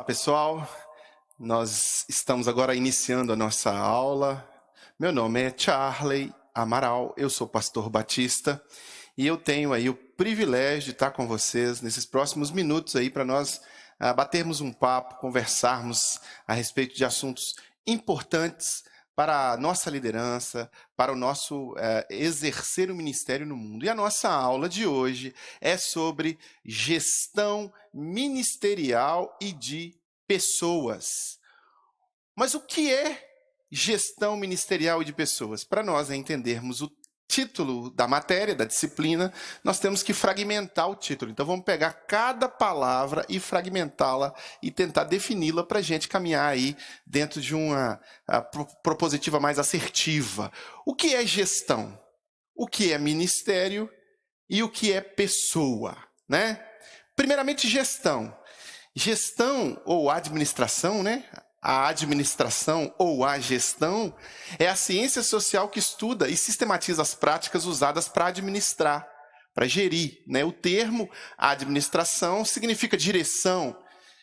Olá, pessoal. Nós estamos agora iniciando a nossa aula. Meu nome é Charley Amaral, eu sou pastor batista e eu tenho aí o privilégio de estar com vocês nesses próximos minutos aí para nós batermos um papo, conversarmos a respeito de assuntos importantes para a nossa liderança, para o nosso exercer o ministério no mundo. E a nossa aula de hoje é sobre gestão ministerial e de pessoas. Mas o que é gestão ministerial e de pessoas? Para nós entendermos o título da matéria, da disciplina, nós temos que fragmentar o título. Então vamos pegar cada palavra e fragmentá-la e tentar defini-la para a gente caminhar aí dentro de uma propositiva mais assertiva. O que é gestão? O que é ministério e o que é pessoa, né? Primeiramente, gestão. Gestão ou administração, né? A administração ou a gestão é a ciência social que estuda e sistematiza as práticas usadas para administrar, para gerir, né? O termo administração significa direção,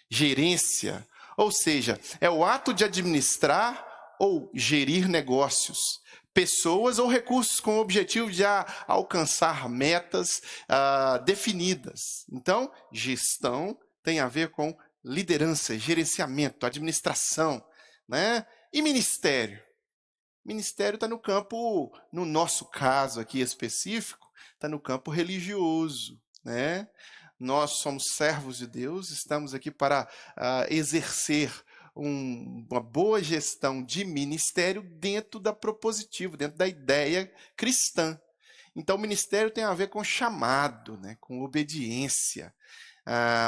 gerência, ou seja, é o ato de administrar ou gerir negócios, pessoas ou recursos com o objetivo de alcançar metas definidas. Então, gestão tem a ver com liderança, gerenciamento, administração, né? E ministério? Ministério está no campo, no nosso caso aqui específico, está no campo religioso, né? Nós somos servos de Deus, estamos aqui para exercer uma boa gestão de ministério dentro da propositivo, dentro da ideia cristã. Então, o ministério tem a ver com chamado, né? Com obediência.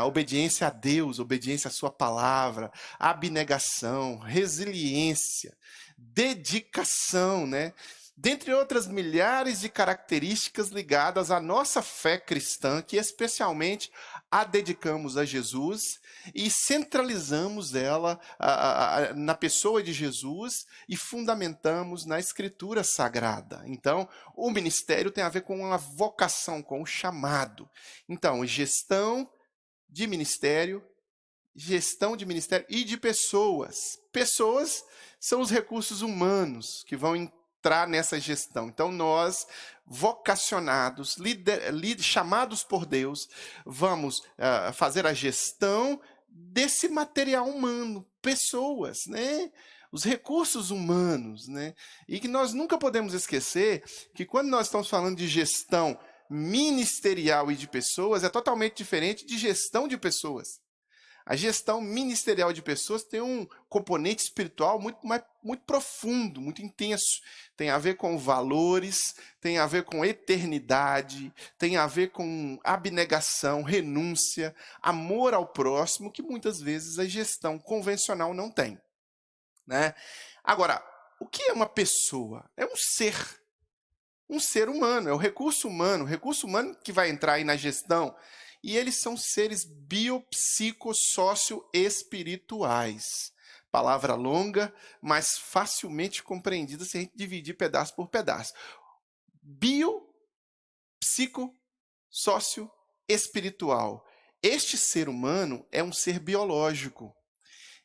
Obediência a Deus, obediência à sua palavra, abnegação, resiliência, dedicação, né? Dentre outras milhares de características ligadas à nossa fé cristã, que especialmente a dedicamos a Jesus e centralizamos ela na pessoa de Jesus e fundamentamos na Escritura Sagrada. Então, o ministério tem a ver com a vocação, com o chamado. Então, gestão de ministério e de pessoas. Pessoas são os recursos humanos que vão entrar nessa gestão. Então, nós, vocacionados, chamados por Deus, vamos fazer a gestão desse material humano, pessoas, né? Os recursos humanos, né? E que nós nunca podemos esquecer que quando nós estamos falando de gestão ministerial e de pessoas, é totalmente diferente de gestão de pessoas. A gestão ministerial de pessoas tem um componente espiritual muito profundo, muito intenso. Tem a ver com valores, tem a ver com eternidade, tem a ver com abnegação, renúncia, amor ao próximo, que muitas vezes a gestão convencional não tem, né? Agora, o que é uma pessoa? É um ser humano, é o recurso humano que vai entrar aí na gestão. E eles são seres biopsicossócio-espirituais. Palavra longa, mas facilmente compreendida se a gente dividir pedaço por pedaço. Biopsicossócio-espiritual. Este ser humano é um ser biológico.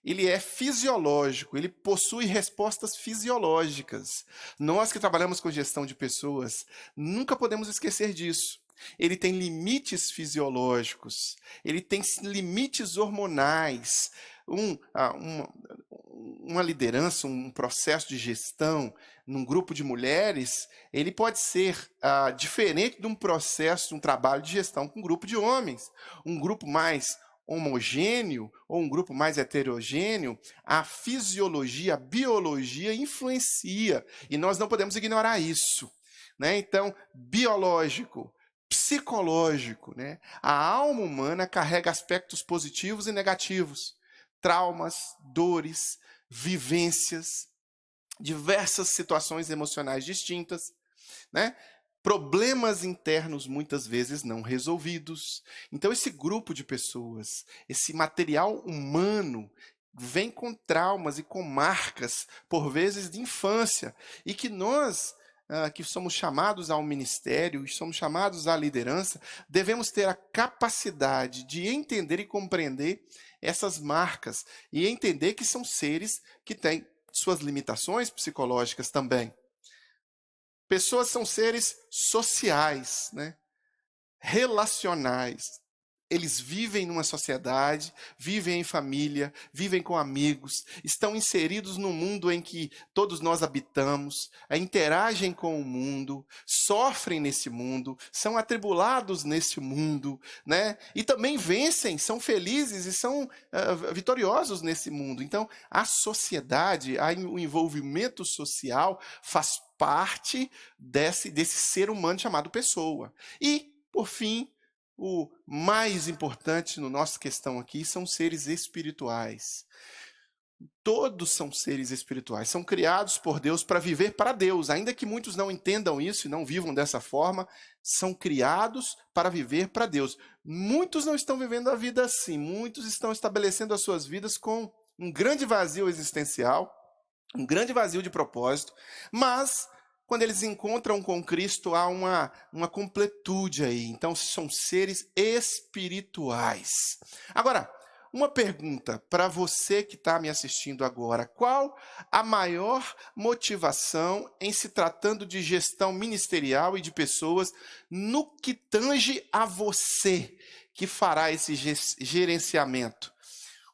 Ele é fisiológico, ele possui respostas fisiológicas. Nós que trabalhamos com gestão de pessoas, nunca podemos esquecer disso. Ele tem limites fisiológicos, ele tem limites hormonais. Uma liderança, um processo de gestão num grupo de mulheres, ele pode ser diferente de um processo, de um trabalho de gestão com um grupo de homens. Um grupo mais homogêneo ou um grupo mais heterogêneo, a fisiologia, a biologia influencia. E nós não podemos ignorar isso, né? Então, biológico, psicológico, né? A alma humana carrega aspectos positivos e negativos, traumas, dores, vivências, diversas situações emocionais distintas, né? Problemas internos muitas vezes não resolvidos. Então, esse grupo de pessoas, esse material humano, vem com traumas e com marcas, por vezes, de infância, e que nós que somos chamados ao ministério, somos chamados à liderança, devemos ter a capacidade de entender e compreender essas marcas e entender que são seres que têm suas limitações psicológicas também. Pessoas são seres sociais, né? Relacionais. Eles vivem numa sociedade, vivem em família, vivem com amigos, estão inseridos no mundo em que todos nós habitamos, interagem com o mundo, sofrem nesse mundo, são atribulados nesse mundo, né? E também vencem, são felizes e são vitoriosos nesse mundo. Então, a sociedade, o envolvimento social faz parte desse ser humano chamado pessoa. E, por fim, o mais importante no nossa questão aqui são seres espirituais. Todos são seres espirituais, são criados por Deus para viver para Deus. Ainda que muitos não entendam isso e não vivam dessa forma, são criados para viver para Deus. Muitos não estão vivendo a vida assim, muitos estão estabelecendo as suas vidas com um grande vazio existencial, um grande vazio de propósito, mas quando eles encontram com Cristo, há uma completude aí. Então, são seres espirituais. Agora, uma pergunta para você que está me assistindo agora. Qual a maior motivação em se tratando de gestão ministerial e de pessoas no que tange a você que fará esse gerenciamento?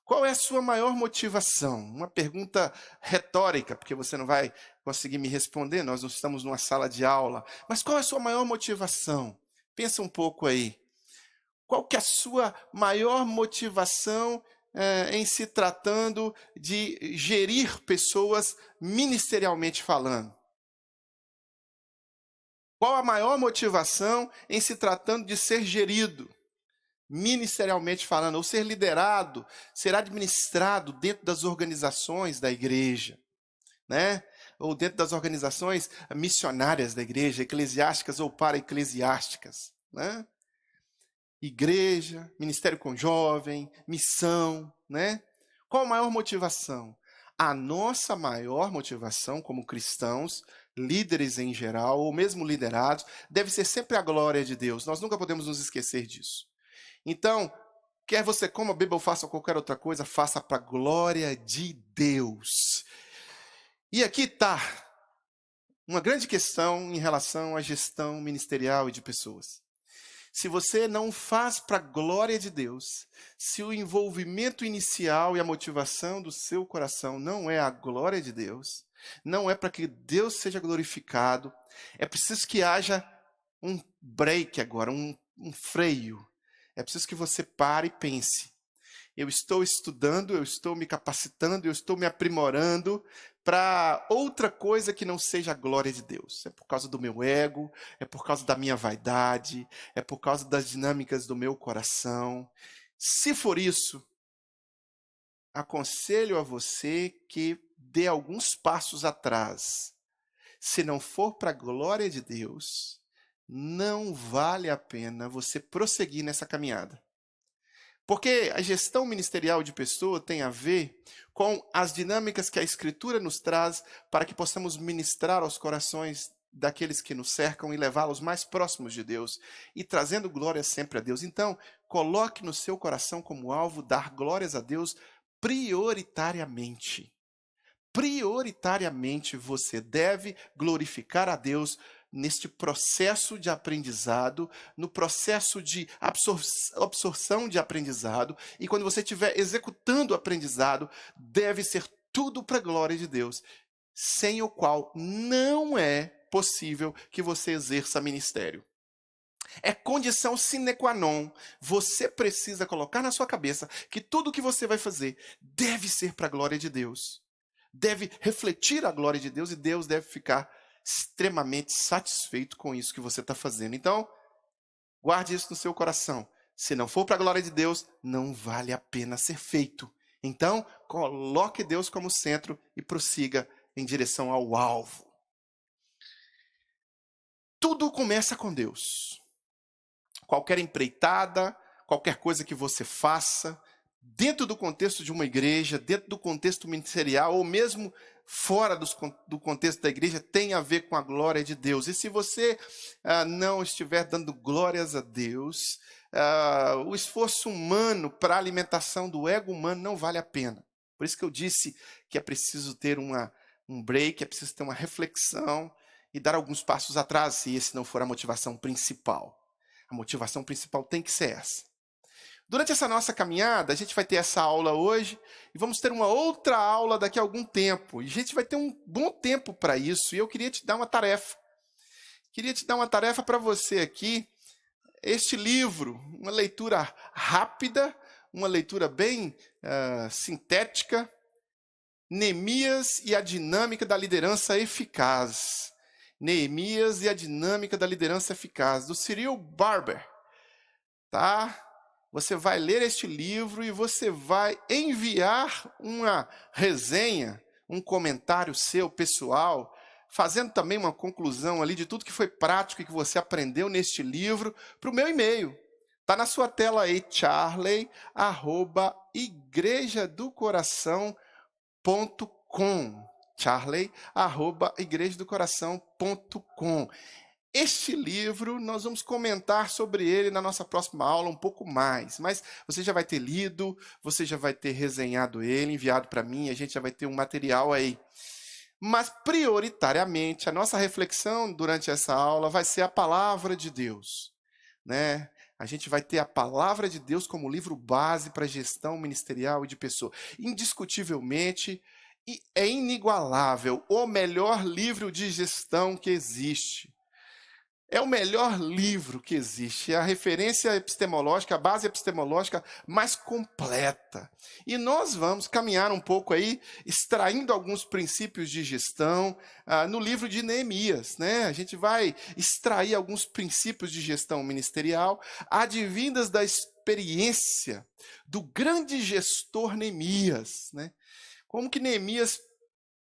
Qual é a sua maior motivação? Uma pergunta retórica, porque você não vai conseguir me responder, nós não estamos numa sala de aula. Mas qual é a sua maior motivação? Pensa um pouco aí. Qual que é a sua maior motivação em se tratando de gerir pessoas ministerialmente falando? Qual a maior motivação em se tratando de ser gerido? Ministerialmente falando, ou ser liderado, ser administrado dentro das organizações da igreja, né? Ou dentro das organizações missionárias da igreja, eclesiásticas ou para-eclesiásticas, né? Igreja, ministério com jovem, missão, né? Qual a maior motivação? A nossa maior motivação como cristãos, líderes em geral, ou mesmo liderados, deve ser sempre a glória de Deus. Nós nunca podemos nos esquecer disso. Então, quer você coma, beba ou faça qualquer outra coisa, faça para a glória de Deus. E aqui está uma grande questão em relação à gestão ministerial e de pessoas. Se você não faz para a glória de Deus, se o envolvimento inicial e a motivação do seu coração não é a glória de Deus, não é para que Deus seja glorificado, é preciso que haja um break agora, um freio. É preciso que você pare e pense. Eu estou estudando, eu estou me capacitando, eu estou me aprimorando para outra coisa que não seja a glória de Deus. É por causa do meu ego, é por causa da minha vaidade, é por causa das dinâmicas do meu coração. Se for isso, aconselho a você que dê alguns passos atrás. Se não for para a glória de Deus, não vale a pena você prosseguir nessa caminhada. Porque a gestão ministerial de pessoa tem a ver com as dinâmicas que a Escritura nos traz para que possamos ministrar aos corações daqueles que nos cercam e levá-los mais próximos de Deus e trazendo glória sempre a Deus. Então, coloque no seu coração como alvo dar glórias a Deus prioritariamente. Prioritariamente você deve glorificar a Deus neste processo de aprendizado, no processo de absorção de aprendizado, e quando você estiver executando o aprendizado, deve ser tudo para a glória de Deus, sem o qual não é possível que você exerça ministério. É condição sine qua non. Você precisa colocar na sua cabeça que tudo que você vai fazer deve ser para a glória de Deus. Deve refletir a glória de Deus e Deus deve ficar extremamente satisfeito com isso que você está fazendo. Então, guarde isso no seu coração. Se não for para a glória de Deus, não vale a pena ser feito. Então, coloque Deus como centro e prossiga em direção ao alvo. Tudo começa com Deus. Qualquer empreitada, qualquer coisa que você faça, dentro do contexto de uma igreja, dentro do contexto ministerial, ou mesmo fora do contexto da igreja tem a ver com a glória de Deus. E se você não estiver dando glórias a Deus, o esforço humano para a alimentação do ego humano não vale a pena. Por isso que eu disse que é preciso ter um break, é preciso ter uma reflexão e dar alguns passos atrás, se esse não for a motivação principal. A motivação principal tem que ser essa. Durante essa nossa caminhada, a gente vai ter essa aula hoje e vamos ter uma outra aula daqui a algum tempo. E a gente vai ter um bom tempo para isso. E eu queria te dar uma tarefa. Queria te dar uma tarefa para você aqui. Este livro, uma leitura rápida, uma leitura bem sintética. Neemias e a dinâmica da liderança eficaz. Neemias e a dinâmica da liderança eficaz, do Cyril Barber. Tá? Você vai ler este livro e você vai enviar uma resenha, um comentário seu, pessoal, fazendo também uma conclusão ali de tudo que foi prático e que você aprendeu neste livro, para o meu e-mail. Está na sua tela aí, charley@igrejadocoração.com. charley@igrejadocoração.com. Este livro, nós vamos comentar sobre ele na nossa próxima aula um pouco mais, mas você já vai ter lido, você já vai ter resenhado ele, enviado para mim, a gente já vai ter um material aí. Mas, prioritariamente, a nossa reflexão durante essa aula vai ser a palavra de Deus, né? A gente vai ter a palavra de Deus como livro base para gestão ministerial e de pessoa. Indiscutivelmente, é inigualável, o melhor livro de gestão que existe. É o melhor livro que existe, é a referência epistemológica, a base epistemológica mais completa. E nós vamos caminhar um pouco aí, extraindo alguns princípios de gestão no livro de Neemias, né? A gente vai extrair alguns princípios de gestão ministerial, advindas da experiência do grande gestor Neemias, né? Como que Neemias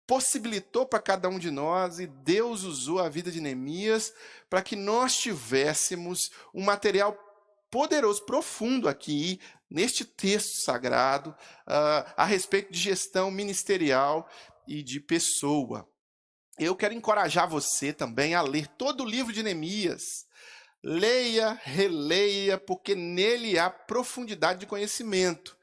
possibilitou para cada um de nós, e Deus usou a vida de Neemias para que nós tivéssemos um material poderoso, profundo aqui, neste texto sagrado, a respeito de gestão ministerial e de pessoa. Eu quero encorajar você também a ler todo o livro de Neemias. Leia, releia, porque nele há profundidade de conhecimento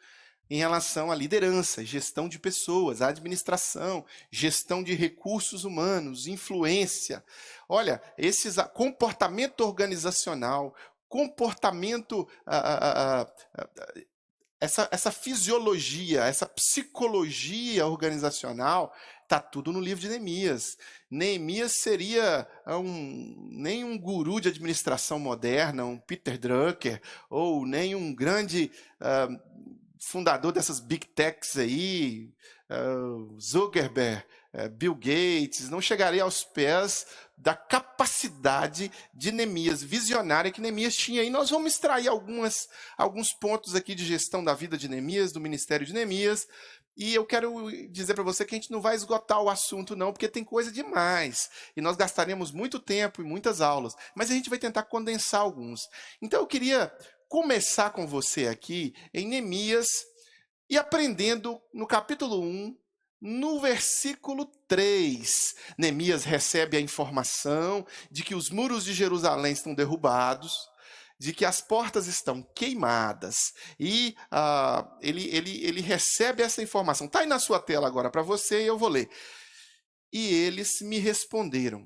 em relação à liderança, gestão de pessoas, administração, gestão de recursos humanos, influência. Olha, comportamento organizacional, comportamento, essa fisiologia, essa psicologia organizacional, está tudo no livro de Neemias. Neemias seria nem um guru de administração moderna, um Peter Drucker, ou nem um grande fundador dessas big techs aí, Zuckerberg, Bill Gates, não chegaria aos pés da capacidade de Neemias, visionária que Neemias tinha. E nós vamos extrair alguns pontos aqui de gestão da vida de Neemias, do ministério de Neemias, e eu quero dizer para você que a gente não vai esgotar o assunto não, porque tem coisa demais, e nós gastaremos muito tempo e muitas aulas, mas a gente vai tentar condensar alguns. Então eu queria começar com você aqui em Neemias e aprendendo no capítulo 1, no versículo 3. Neemias recebe a informação de que os muros de Jerusalém estão derrubados, de que as portas estão queimadas, e ele recebe essa informação. Está aí na sua tela agora para você e eu vou ler. E eles me responderam: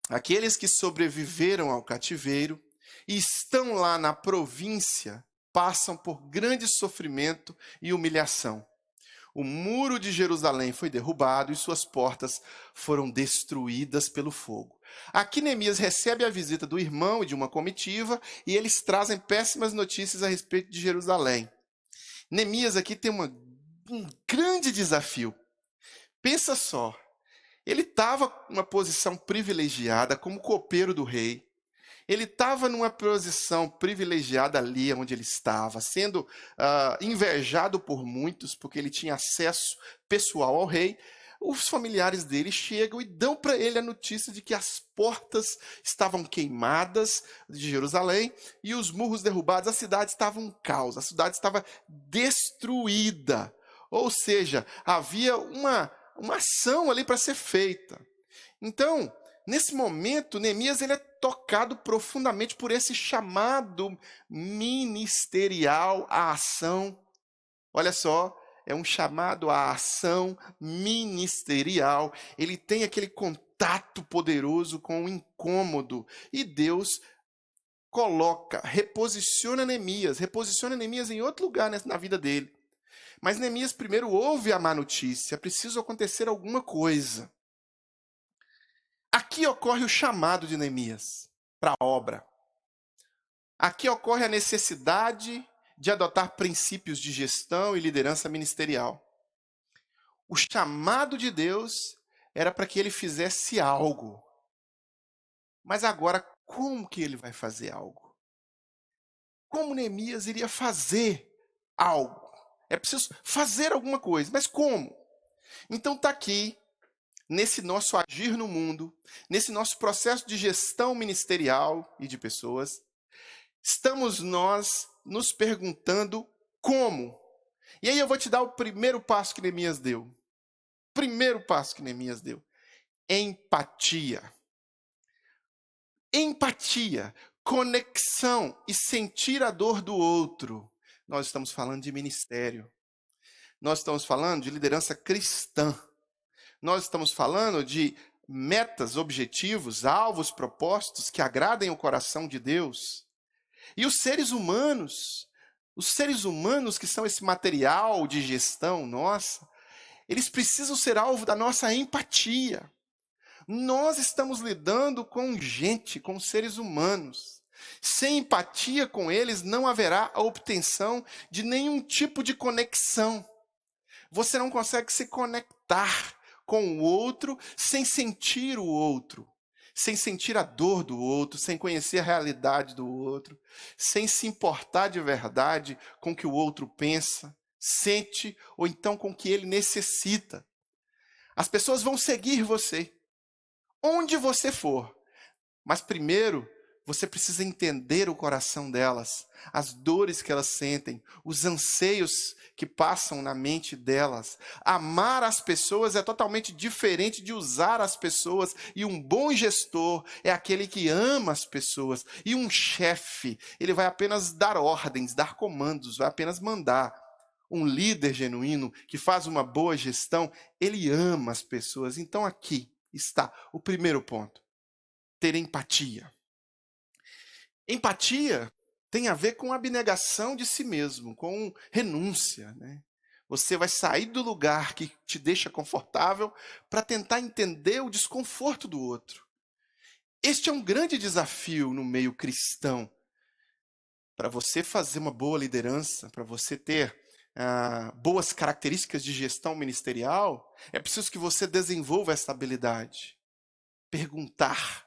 aqueles que sobreviveram ao cativeiro e estão lá na província passam por grande sofrimento e humilhação. O muro de Jerusalém foi derrubado e suas portas foram destruídas pelo fogo. Aqui Neemias recebe a visita do irmão e de uma comitiva, e eles trazem péssimas notícias a respeito de Jerusalém. Neemias aqui tem um grande desafio. Pensa só, ele estava numa posição privilegiada como copeiro do rei. Ele estava numa posição privilegiada ali onde ele estava, sendo invejado por muitos, porque ele tinha acesso pessoal ao rei. Os familiares dele chegam e dão para ele a notícia de que as portas estavam queimadas de Jerusalém e os muros derrubados, a cidade estava um caos, a cidade estava destruída. Ou seja, havia uma uma ação ali para ser feita. Então, nesse momento, Neemias ele é tocado profundamente por esse chamado ministerial à ação. Olha só, é um chamado à ação ministerial. Ele tem aquele contato poderoso com o incômodo. E Deus reposiciona Neemias em outro lugar na vida dele. Mas Neemias primeiro ouve a má notícia, precisa acontecer alguma coisa. Aqui ocorre o chamado de Neemias para a obra. Aqui ocorre a necessidade de adotar princípios de gestão e liderança ministerial. O chamado de Deus era para que ele fizesse algo. Mas agora, como que ele vai fazer algo? Como Neemias iria fazer algo? É preciso fazer alguma coisa, mas como? Então está aqui, nesse nosso agir no mundo, nesse nosso processo de gestão ministerial e de pessoas, estamos nós nos perguntando como. E aí eu vou te dar o primeiro passo que Neemias deu. Primeiro passo que Neemias deu. Empatia. Empatia, conexão e sentir a dor do outro. Nós estamos falando de ministério. Nós estamos falando de liderança cristã. Nós estamos falando de metas, objetivos, alvos propostos que agradem o coração de Deus. E os seres humanos que são esse material de gestão nossa, eles precisam ser alvo da nossa empatia. Nós estamos lidando com gente, com seres humanos. Sem empatia com eles, não haverá a obtenção de nenhum tipo de conexão. Você não consegue se conectar com o outro sem sentir o outro, sem sentir a dor do outro, sem conhecer a realidade do outro, sem se importar de verdade com o que o outro pensa, sente ou então com o que ele necessita. As pessoas vão seguir você, onde você for, mas primeiro você precisa entender o coração delas, as dores que elas sentem, os anseios que passam na mente delas. Amar as pessoas é totalmente diferente de usar as pessoas, e um bom gestor é aquele que ama as pessoas. E um chefe, ele vai apenas dar ordens, dar comandos, vai apenas mandar. Um líder genuíno que faz uma boa gestão, ele ama as pessoas. Então aqui está o primeiro ponto: ter empatia. Empatia tem a ver com abnegação de si mesmo, com renúncia, né? Você vai sair do lugar que te deixa confortável para tentar entender o desconforto do outro. Este é um grande desafio no meio cristão. Para você fazer uma boa liderança, para você ter boas características de gestão ministerial, é preciso que você desenvolva essa habilidade. Perguntar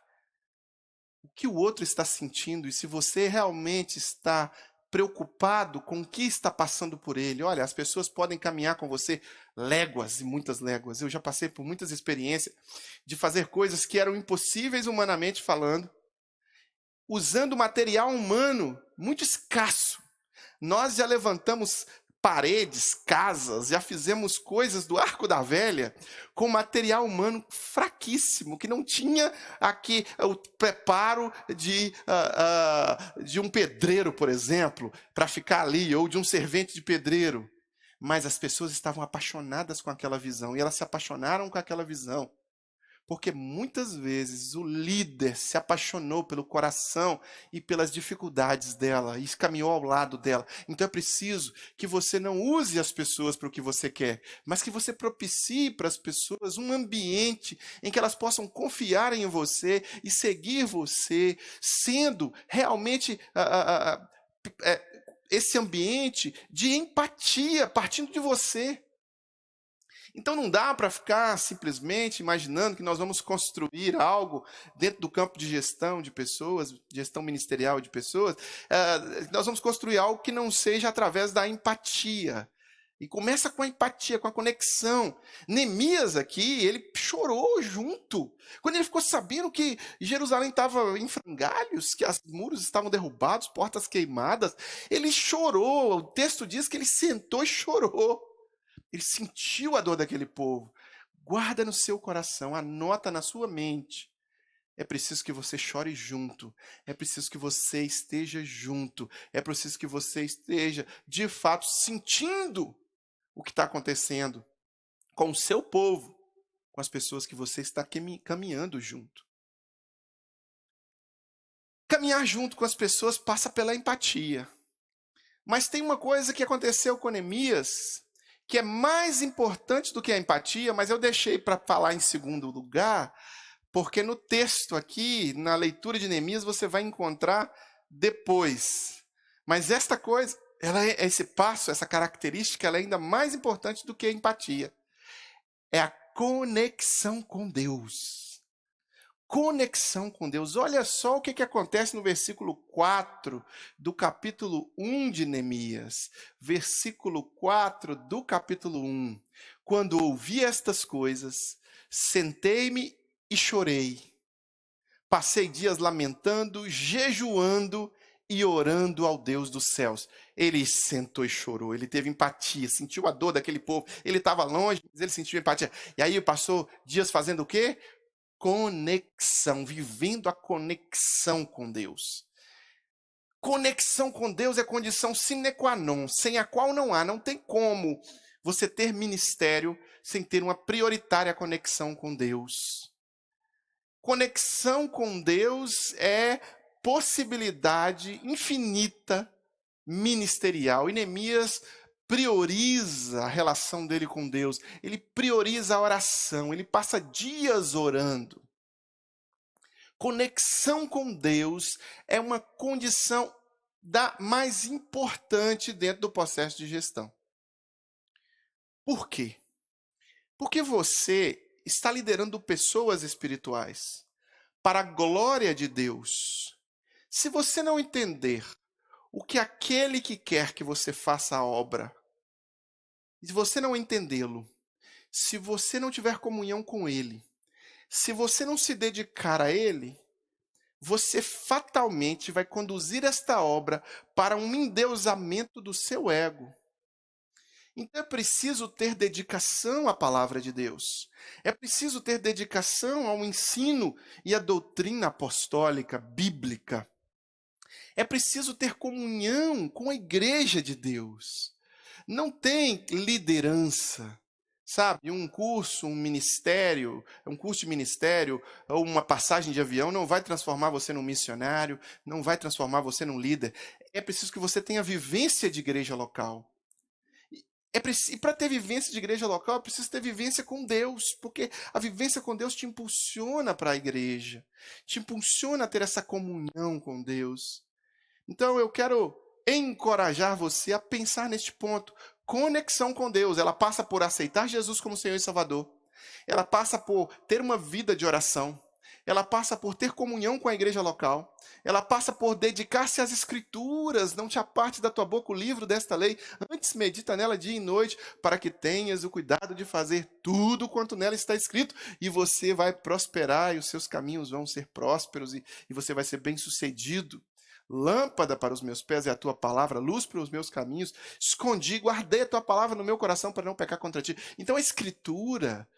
o que o outro está sentindo e se você realmente está preocupado com o que está passando por ele. Olha, as pessoas podem caminhar com você léguas e muitas léguas. Eu já passei por muitas experiências de fazer coisas que eram impossíveis humanamente falando, usando material humano muito escasso. Nós já levantamos paredes, casas, já fizemos coisas do Arco da Velha com material humano fraquíssimo, que não tinha aqui o preparo de um pedreiro, por exemplo, para ficar ali, ou de um servente de pedreiro. Mas as pessoas estavam apaixonadas com aquela visão, e elas se apaixonaram com aquela visão, porque muitas vezes o líder se apaixonou pelo coração e pelas dificuldades dela, e caminhou ao lado dela. Então é preciso que você não use as pessoas para o que você quer, mas que você propicie para as pessoas um ambiente em que elas possam confiar em você e seguir você, sendo realmente esse ambiente de empatia partindo de você. Então não dá para ficar simplesmente imaginando que nós vamos construir algo dentro do campo de gestão de pessoas, gestão ministerial de pessoas, nós vamos construir algo que não seja através da empatia. E começa com a empatia, com a conexão. Neemias aqui, ele chorou junto. Quando ele ficou sabendo que Jerusalém estava em frangalhos, que os muros estavam derrubados, portas queimadas, ele chorou. O texto diz que ele sentou e chorou. Ele sentiu a dor daquele povo. guarda no seu coração, anota na sua mente. É preciso que você chore junto, é preciso que você esteja junto, é preciso que você esteja, de fato, sentindo o que está acontecendo com o seu povo, com as pessoas que você está caminhando junto. Caminhar junto com as pessoas passa pela empatia. Mas tem uma coisa que aconteceu com Neemias, que é mais importante do que a empatia, mas eu deixei para falar em segundo lugar, porque no texto aqui, na leitura de Neemias, você vai encontrar depois. Mas esta coisa, esse passo, essa característica, ela é ainda mais importante do que a empatia. É a conexão com Deus. Conexão com Deus. Olha só o que acontece no versículo 4 do capítulo 1 de Neemias. Versículo 4 do capítulo 1. Quando ouvi estas coisas, sentei-me e chorei. Passei dias lamentando, jejuando e orando ao Deus dos céus. Ele sentou e chorou, ele teve empatia, sentiu a dor daquele povo. Ele estava longe, mas ele sentiu empatia. E aí passou dias fazendo o quê? Conexão, vivendo a conexão com Deus. Conexão com Deus é condição sine qua non, sem a qual não tem como você ter ministério sem ter uma prioritária conexão com Deus. Conexão com Deus é possibilidade infinita ministerial. E Neemias prioriza a relação dele com Deus, ele prioriza a oração, ele passa dias orando. Conexão com Deus é uma condição da mais importante dentro do processo de gestão. Por quê? Porque você está liderando pessoas espirituais para a glória de Deus. Se você não entender o que aquele que quer que você faça a obra, se você não entendê-lo, se você não tiver comunhão com ele, se você não se dedicar a ele, você fatalmente vai conduzir esta obra para um endeusamento do seu ego. Então é preciso ter dedicação à palavra de Deus. É preciso ter dedicação ao ensino e à doutrina apostólica, bíblica. É preciso ter comunhão com a igreja de Deus. Não tem liderança, sabe? Um curso de ministério, ou uma passagem de avião não vai transformar você num missionário, não vai transformar você num líder. É preciso que você tenha vivência de igreja local. E para ter vivência de igreja local, é preciso ter vivência com Deus, porque a vivência com Deus te impulsiona para a igreja, te impulsiona a ter essa comunhão com Deus. Então eu quero encorajar você a pensar neste ponto. Conexão com Deus, ela passa por aceitar Jesus como Senhor e Salvador. Ela passa por ter uma vida de oração. Ela passa por ter comunhão com a igreja local. Ela passa por dedicar-se às escrituras. Não te aparte da tua boca o livro desta lei. Antes medita nela dia e noite, para que tenhas o cuidado de fazer tudo quanto nela está escrito. E você vai prosperar e os seus caminhos vão ser prósperos e você vai ser bem-sucedido. Lâmpada para os meus pés é a tua palavra, luz para os meus caminhos. Escondi, guardei a tua palavra no meu coração para não pecar contra ti. Então a escritura,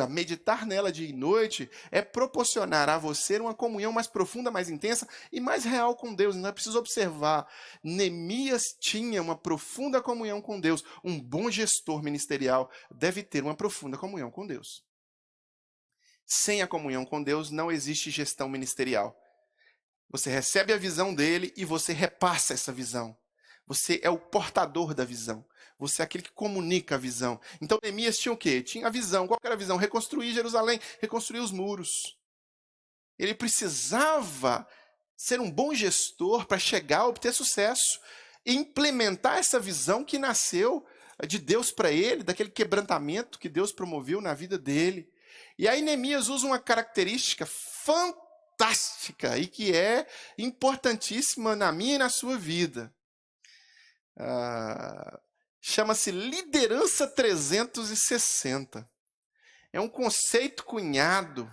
meditar nela dia e noite, é proporcionar a você uma comunhão mais profunda, mais intensa e mais real com Deus. Então é preciso observar. Neemias tinha uma profunda comunhão com Deus. Um bom gestor ministerial deve ter uma profunda comunhão com Deus. Sem a comunhão com Deus não existe gestão ministerial. Você recebe a visão dele e você repassa essa visão. Você é o portador da visão. Você é aquele que comunica a visão. Então, Neemias tinha o quê? Tinha a visão. Qual era a visão? Reconstruir Jerusalém, reconstruir os muros. Ele precisava ser um bom gestor para chegar a obter sucesso e implementar essa visão que nasceu de Deus para ele, daquele quebrantamento que Deus promoveu na vida dele. E aí Neemias usa uma característica fantástica e que é importantíssima na minha e na sua vida. Chama-se liderança 360. É um conceito cunhado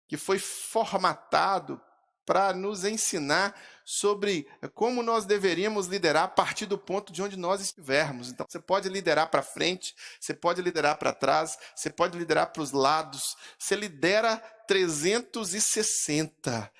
que foi formatado para nos ensinar sobre como nós deveríamos liderar a partir do ponto de onde nós estivermos. Então, você pode liderar para frente, você pode liderar para trás, você pode liderar para os lados, você lidera 360.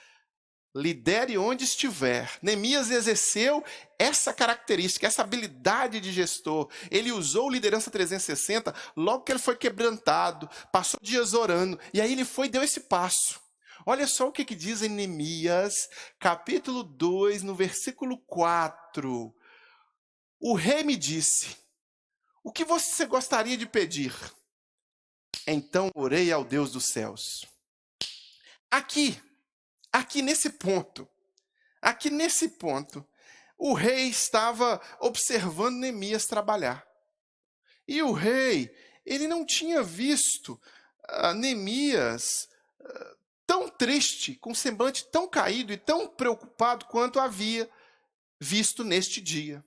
Lidere onde estiver. Neemias exerceu essa característica, essa habilidade de gestor. Ele usou liderança 360 logo que ele foi quebrantado, passou dias orando, e aí ele foi e deu esse passo. Olha só o que diz em Neemias, capítulo 2, no versículo 4. O rei me disse: o que você gostaria de pedir? Então orei ao Deus dos céus. Aqui nesse ponto, o rei estava observando Neemias trabalhar. E o rei, ele não tinha visto Neemias tão triste, com semblante tão caído e tão preocupado quanto havia visto neste dia.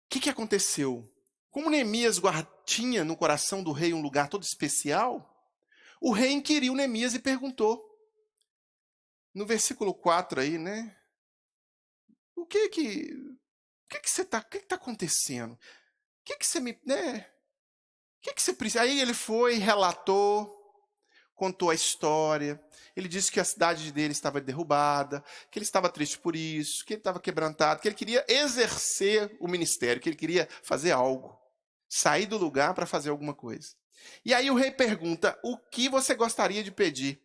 O que aconteceu? Como Neemias tinha no coração do rei um lugar todo especial, o rei inquiriu Neemias e perguntou, no versículo 4 aí, né? O que está acontecendo? O que você me, né? O que você precisa? Aí ele foi, relatou, contou a história. Ele disse que a cidade dele estava derrubada, que ele estava triste por isso, que ele estava quebrantado, que ele queria exercer o ministério, que ele queria fazer algo, sair do lugar para fazer alguma coisa. E aí o rei pergunta: o que você gostaria de pedir?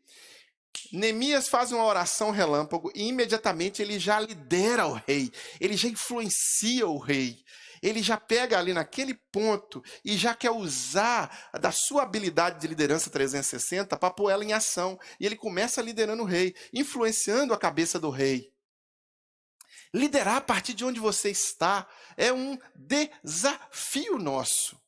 Neemias faz uma oração relâmpago e imediatamente ele já lidera o rei, ele já influencia o rei, ele já pega ali naquele ponto e já quer usar da sua habilidade de liderança 360 para pôr ela em ação. E ele começa liderando o rei, influenciando a cabeça do rei. Liderar a partir de onde você está é um desafio nosso.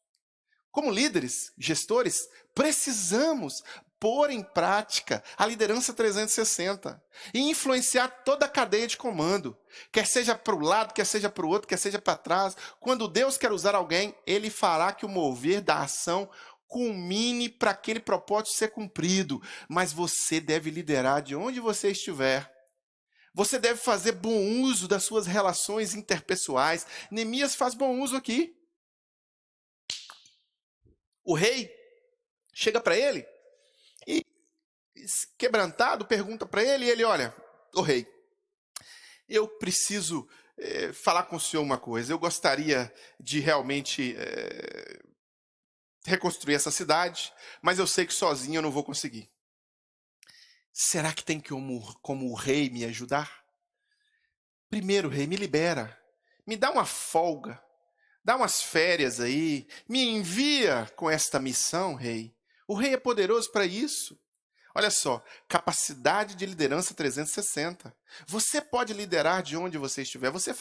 Como líderes, gestores, precisamos pôr em prática a liderança 360 e influenciar toda a cadeia de comando, quer seja para o lado, quer seja para o outro, quer seja para trás. Quando Deus quer usar alguém, Ele fará que o mover da ação culmine para aquele propósito ser cumprido. Mas você deve liderar de onde você estiver. Você deve fazer bom uso das suas relações interpessoais. Neemias faz bom uso aqui. O rei chega para ele e, quebrantado, pergunta para ele, e ele: olha, o rei, eu preciso falar com o senhor uma coisa. Eu gostaria de realmente reconstruir essa cidade, mas eu sei que sozinho eu não vou conseguir. Será que tem como o rei me ajudar? Primeiro, rei, me libera. Me dá uma folga. Dá umas férias aí. Me envia com esta missão, rei. O rei é poderoso para isso. Olha só, capacidade de liderança 360. Você pode liderar de onde você estiver. Você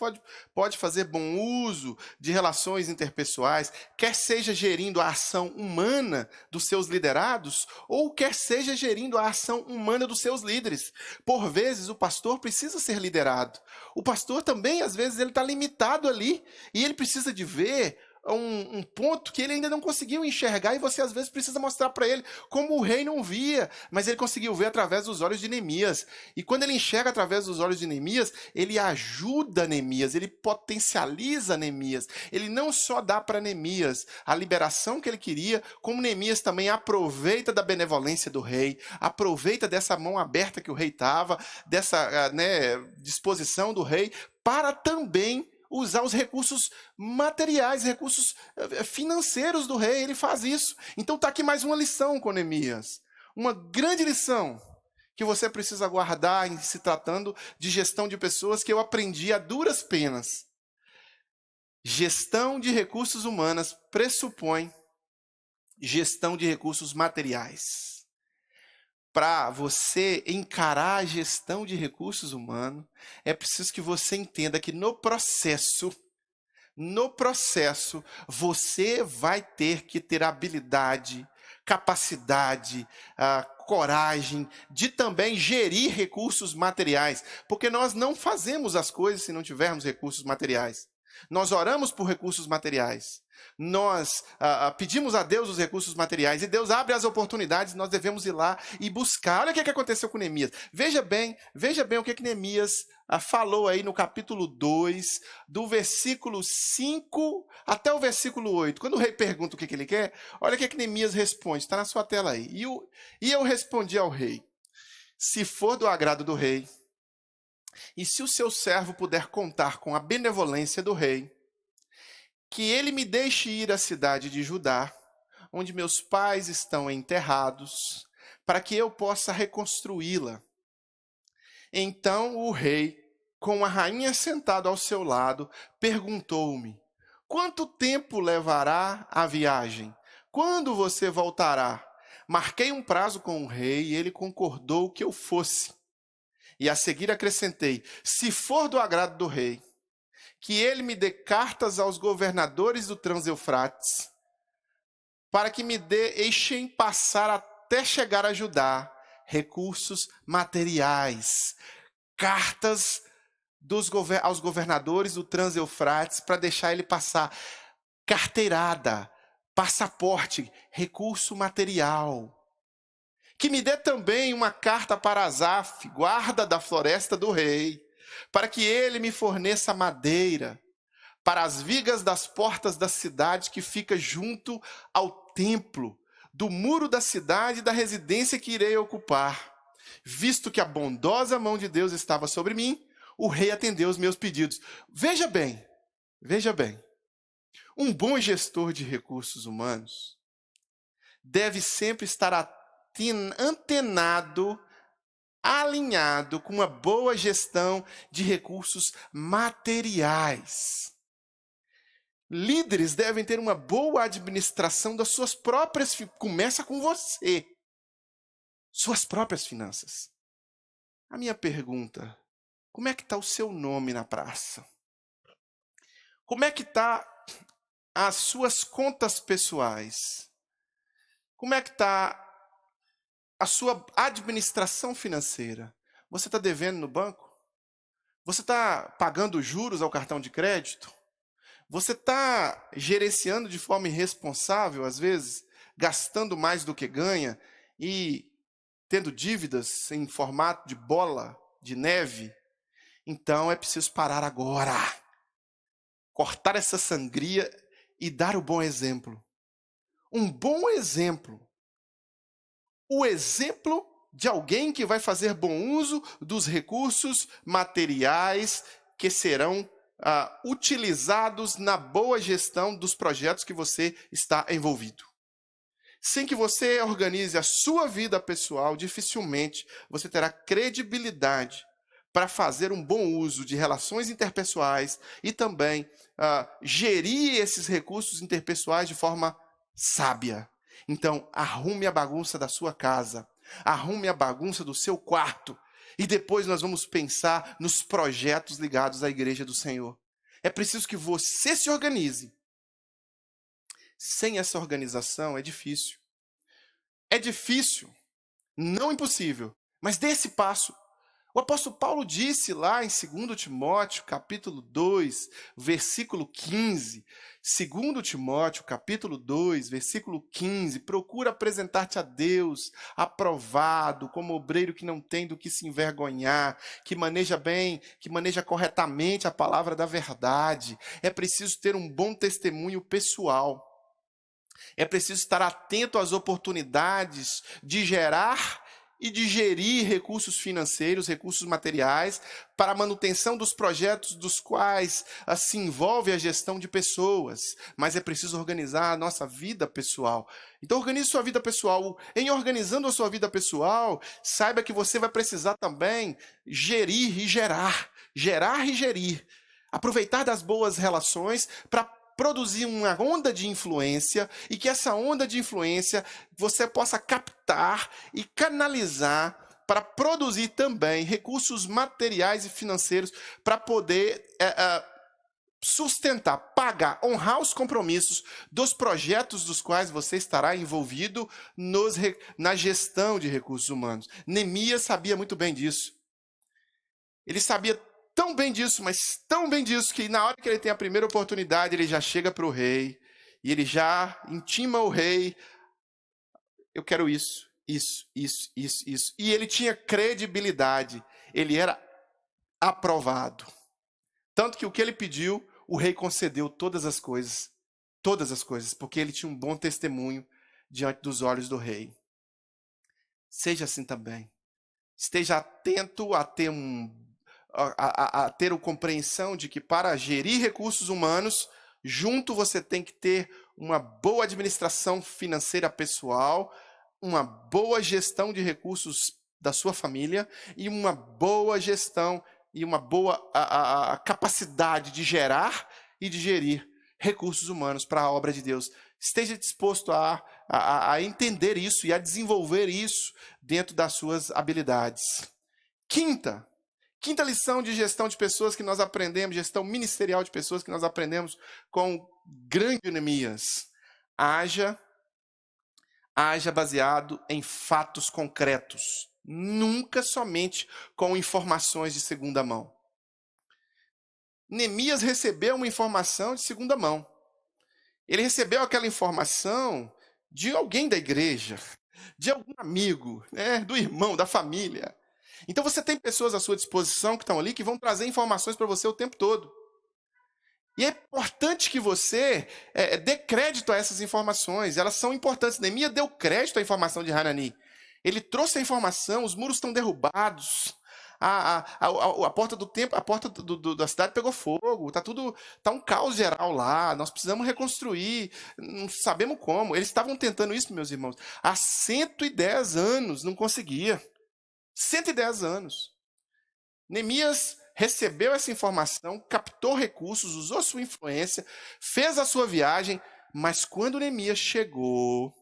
pode fazer bom uso de relações interpessoais, quer seja gerindo a ação humana dos seus liderados, ou quer seja gerindo a ação humana dos seus líderes. Por vezes, o pastor precisa ser liderado. O pastor também, às vezes, ele está limitado ali, e ele precisa de ver um ponto que ele ainda não conseguiu enxergar, e você às vezes precisa mostrar para ele como o rei não via, mas ele conseguiu ver através dos olhos de Neemias. E quando ele enxerga através dos olhos de Neemias, ele ajuda Neemias, ele potencializa Neemias. Ele não só dá para Neemias a liberação que ele queria, como Neemias também aproveita da benevolência do rei, aproveita dessa mão aberta que o rei estava, dessa disposição do rei, para também usar os recursos materiais, recursos financeiros do rei. Ele faz isso. Então está aqui mais uma lição com Neemias. Uma grande lição que você precisa guardar em se tratando de gestão de pessoas, que eu aprendi a duras penas. Gestão de recursos humanos pressupõe gestão de recursos materiais. Para você encarar a gestão de recursos humanos, é preciso que você entenda que no processo, você vai ter que ter habilidade, capacidade, coragem de também gerir recursos materiais, porque nós não fazemos as coisas se não tivermos recursos materiais. Nós oramos por recursos materiais. Nós pedimos a Deus os recursos materiais. E Deus abre as oportunidades, nós devemos ir lá e buscar. Olha o que aconteceu com Neemias. Veja bem o que Neemias falou aí no capítulo 2, do versículo 5 até o versículo 8. Quando o rei pergunta o que ele quer, olha o que Neemias responde. Está na sua tela aí. E eu respondi ao rei: se for do agrado do rei, e se o seu servo puder contar com a benevolência do rei, que ele me deixe ir à cidade de Judá, onde meus pais estão enterrados, para que eu possa reconstruí-la. Então o rei, com a rainha sentada ao seu lado, perguntou-me: quanto tempo levará a viagem? Quando você voltará? Marquei um prazo com o rei e ele concordou que eu fosse. E a seguir acrescentei: se for do agrado do rei, que ele me dê cartas aos governadores do Trans-Eufrates, para que me deixem passar até chegar a Judá recursos materiais, cartas aos governadores do Trans-Eufrates, para deixar ele passar carteirada, passaporte, recurso material. Que me dê também uma carta para Asaf, guarda da floresta do rei, para que ele me forneça madeira para as vigas das portas da cidade que fica junto ao templo, do muro da cidade e da residência que irei ocupar. Visto que a bondosa mão de Deus estava sobre mim, o rei atendeu os meus pedidos. Veja bem, um bom gestor de recursos humanos deve sempre estar antenado, alinhado com uma boa gestão de recursos materiais. Líderes devem ter uma boa administração das suas próprias, começa com você, suas próprias finanças. A minha pergunta: como é que está o seu nome na praça? Como é que está as suas contas pessoais? Como é que está a sua administração financeira? Você está devendo no banco? Você está pagando juros ao cartão de crédito? Você está gerenciando de forma irresponsável, às vezes, gastando mais do que ganha e tendo dívidas em formato de bola de neve? Então é preciso parar agora, cortar essa sangria e dar o bom exemplo. Um bom exemplo. O exemplo de alguém que vai fazer bom uso dos recursos materiais que serão utilizados na boa gestão dos projetos que você está envolvido. Sem que você organize a sua vida pessoal, dificilmente você terá credibilidade para fazer um bom uso de relações interpessoais e também gerir esses recursos interpessoais de forma sábia. Então, arrume a bagunça da sua casa, arrume a bagunça do seu quarto, e depois nós vamos pensar nos projetos ligados à Igreja do Senhor. É preciso que você se organize. Sem essa organização é difícil. É difícil, não impossível, mas dê esse passo. O apóstolo Paulo disse lá em 2 Timóteo, capítulo 2, versículo 15. 2 Timóteo, capítulo 2, versículo 15. Procura apresentar-te a Deus, aprovado, como obreiro que não tem do que se envergonhar, que maneja bem, que maneja corretamente a palavra da verdade. É preciso ter um bom testemunho pessoal. É preciso estar atento às oportunidades de gerar e de gerir recursos financeiros, recursos materiais, para a manutenção dos projetos dos quais se envolve a gestão de pessoas. Mas é preciso organizar a nossa vida pessoal. Então organize sua vida pessoal. Em organizando a sua vida pessoal, saiba que você vai precisar também gerir e gerar. Gerar e gerir. Aproveitar das boas relações para produzir uma onda de influência e que essa onda de influência você possa captar e canalizar para produzir também recursos materiais e financeiros para poder sustentar, pagar, honrar os compromissos dos projetos dos quais você estará envolvido na gestão de recursos humanos. Neemias sabia muito bem disso. Ele sabia tão bem disso, mas tão bem disso, que na hora que ele tem a primeira oportunidade, ele já chega para o rei, e ele já intima o rei, eu quero isso, isso, isso, isso, isso. E ele tinha credibilidade, ele era aprovado. Tanto que o que ele pediu, o rei concedeu todas as coisas, porque ele tinha um bom testemunho diante dos olhos do rei. Seja assim também. Esteja atento a ter a compreensão de que para gerir recursos humanos, junto você tem que ter uma boa administração financeira pessoal, uma boa gestão de recursos da sua família e uma boa gestão e uma boa capacidade de gerar e de gerir recursos humanos para a obra de Deus. Esteja disposto a entender isso e a desenvolver isso dentro das suas habilidades. Quinta lição de gestão de pessoas que nós aprendemos, gestão ministerial de pessoas que nós aprendemos com o grande Neemias. Haja baseado em fatos concretos, nunca somente com informações de segunda mão. Neemias recebeu uma informação de segunda mão. Ele recebeu aquela informação de alguém da igreja, de algum amigo, do irmão, da família. Então você tem pessoas à sua disposição que estão ali, que vão trazer informações para você o tempo todo. E é importante que você dê crédito a essas informações, elas são importantes. Neemias deu crédito à informação de Hanani. Ele trouxe a informação, os muros estão derrubados, a porta do templo, a porta da cidade pegou fogo, tá um caos geral lá, nós precisamos reconstruir, não sabemos como. Eles estavam tentando isso, meus irmãos, há 110 anos, não conseguia. 110 anos. Neemias recebeu essa informação, captou recursos, usou sua influência, fez a sua viagem, mas quando Neemias chegou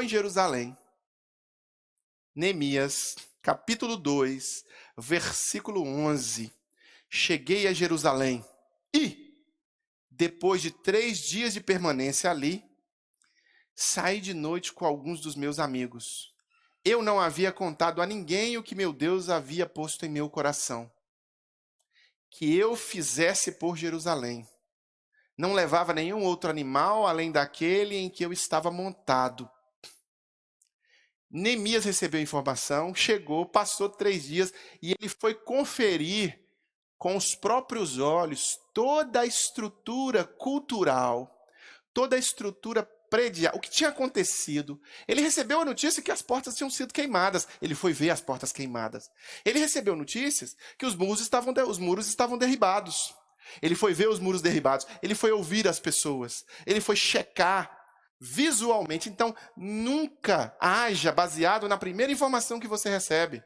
em Jerusalém, Neemias, capítulo 2, versículo 11, cheguei a Jerusalém e, depois de 3 dias de permanência ali, saí de noite com alguns dos meus amigos. Eu não havia contado a ninguém o que meu Deus havia posto em meu coração, que eu fizesse por Jerusalém. Não levava nenhum outro animal além daquele em que eu estava montado. Neemias recebeu a informação, chegou, passou 3 dias e ele foi conferir com os próprios olhos toda a estrutura cultural, toda a estrutura predial, o que tinha acontecido. Ele recebeu a notícia que as portas tinham sido queimadas. Ele foi ver as portas queimadas. Ele recebeu notícias que os muros estavam derribados. Ele foi ver os muros derribados. Ele foi ouvir as pessoas. Ele foi checar visualmente. Então, nunca haja baseado na primeira informação que você recebe.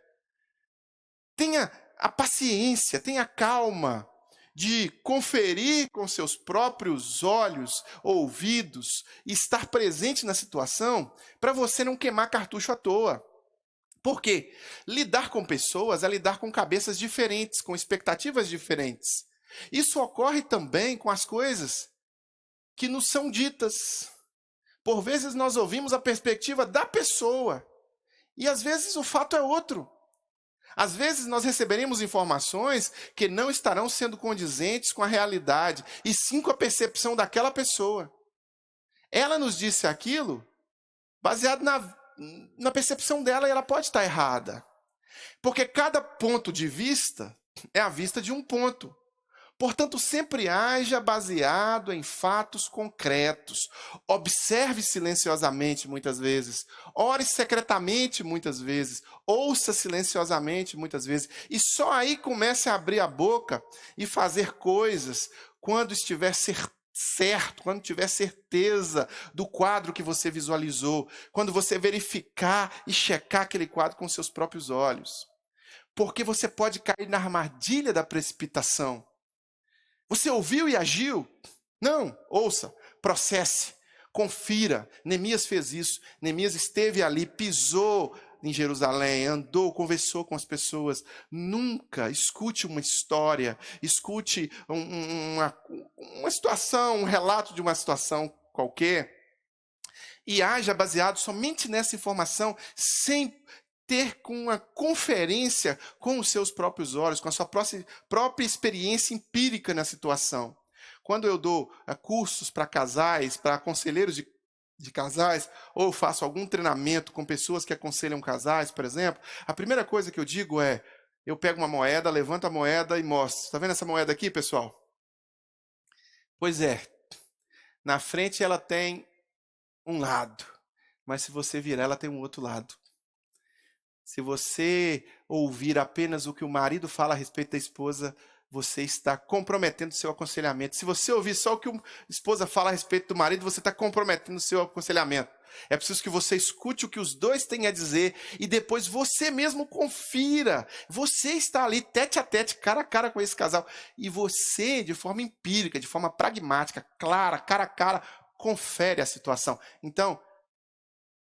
Tenha a paciência, tenha a calma de conferir com seus próprios olhos, ouvidos, e estar presente na situação para você não queimar cartucho à toa. Por quê? Lidar com pessoas é lidar com cabeças diferentes, com expectativas diferentes. Isso ocorre também com as coisas que nos são ditas. Por vezes nós ouvimos a perspectiva da pessoa e às vezes o fato é outro. Às vezes nós receberemos informações que não estarão sendo condizentes com a realidade, e sim com a percepção daquela pessoa. Ela nos disse aquilo baseado na percepção dela, e ela pode estar errada. Porque cada ponto de vista é a vista de um ponto. Portanto, sempre haja baseado em fatos concretos. Observe silenciosamente muitas vezes. Ore secretamente muitas vezes. Ouça silenciosamente muitas vezes. E só aí comece a abrir a boca e fazer coisas quando estiver certo, quando tiver certeza do quadro que você visualizou. Quando você verificar e checar aquele quadro com seus próprios olhos. Porque você pode cair na armadilha da precipitação. Você ouviu e agiu? Não, ouça, processe, confira. Neemias fez isso. Neemias esteve ali, pisou em Jerusalém, andou, conversou com as pessoas. Nunca escute uma história, escute uma situação, um relato de uma situação qualquer, e haja baseado somente nessa informação, sem ter com uma conferência com os seus próprios olhos, com a sua própria experiência empírica na situação. Quando eu dou cursos para casais, para conselheiros de casais, ou faço algum treinamento com pessoas que aconselham casais, por exemplo, a primeira coisa que eu digo é, eu pego uma moeda, levanto a moeda e mostro. Está vendo essa moeda aqui, pessoal? Pois é, na frente ela tem um lado, mas se você virar, ela tem um outro lado. Se você ouvir apenas o que o marido fala a respeito da esposa, você está comprometendo o seu aconselhamento. Se você ouvir só o que a esposa fala a respeito do marido, você está comprometendo o seu aconselhamento. É preciso que você escute o que os dois têm a dizer e depois você mesmo confira. Você está ali tete a tete, cara a cara com esse casal. E você, de forma empírica, de forma pragmática, clara, cara a cara, confere a situação. Então,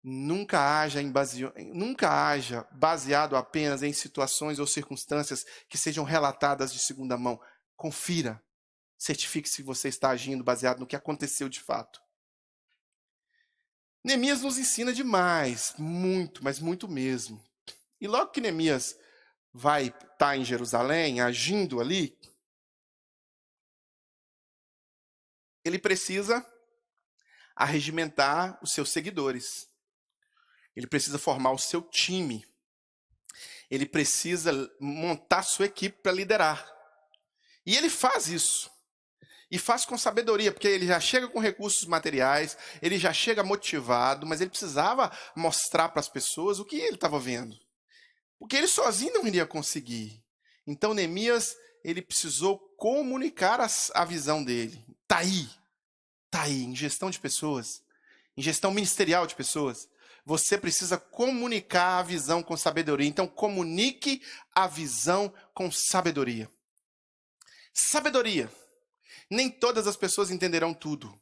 nunca haja baseado apenas em situações ou circunstâncias que sejam relatadas de segunda mão. Confira. Certifique-se que você está agindo baseado no que aconteceu de fato. Neemias nos ensina demais, muito, mas muito mesmo. E logo que Neemias vai estar em Jerusalém, agindo ali, ele precisa arregimentar os seus seguidores. Ele precisa formar o seu time. Ele precisa montar sua equipe para liderar. E ele faz isso. E faz com sabedoria, porque ele já chega com recursos materiais, ele já chega motivado, mas ele precisava mostrar para as pessoas o que ele estava vendo. Porque ele sozinho não iria conseguir. Então Neemias, ele precisou comunicar a visão dele. Está aí, em gestão de pessoas, em gestão ministerial de pessoas. Você precisa comunicar a visão com sabedoria. Então, comunique a visão com sabedoria. Sabedoria. Nem todas as pessoas entenderão tudo.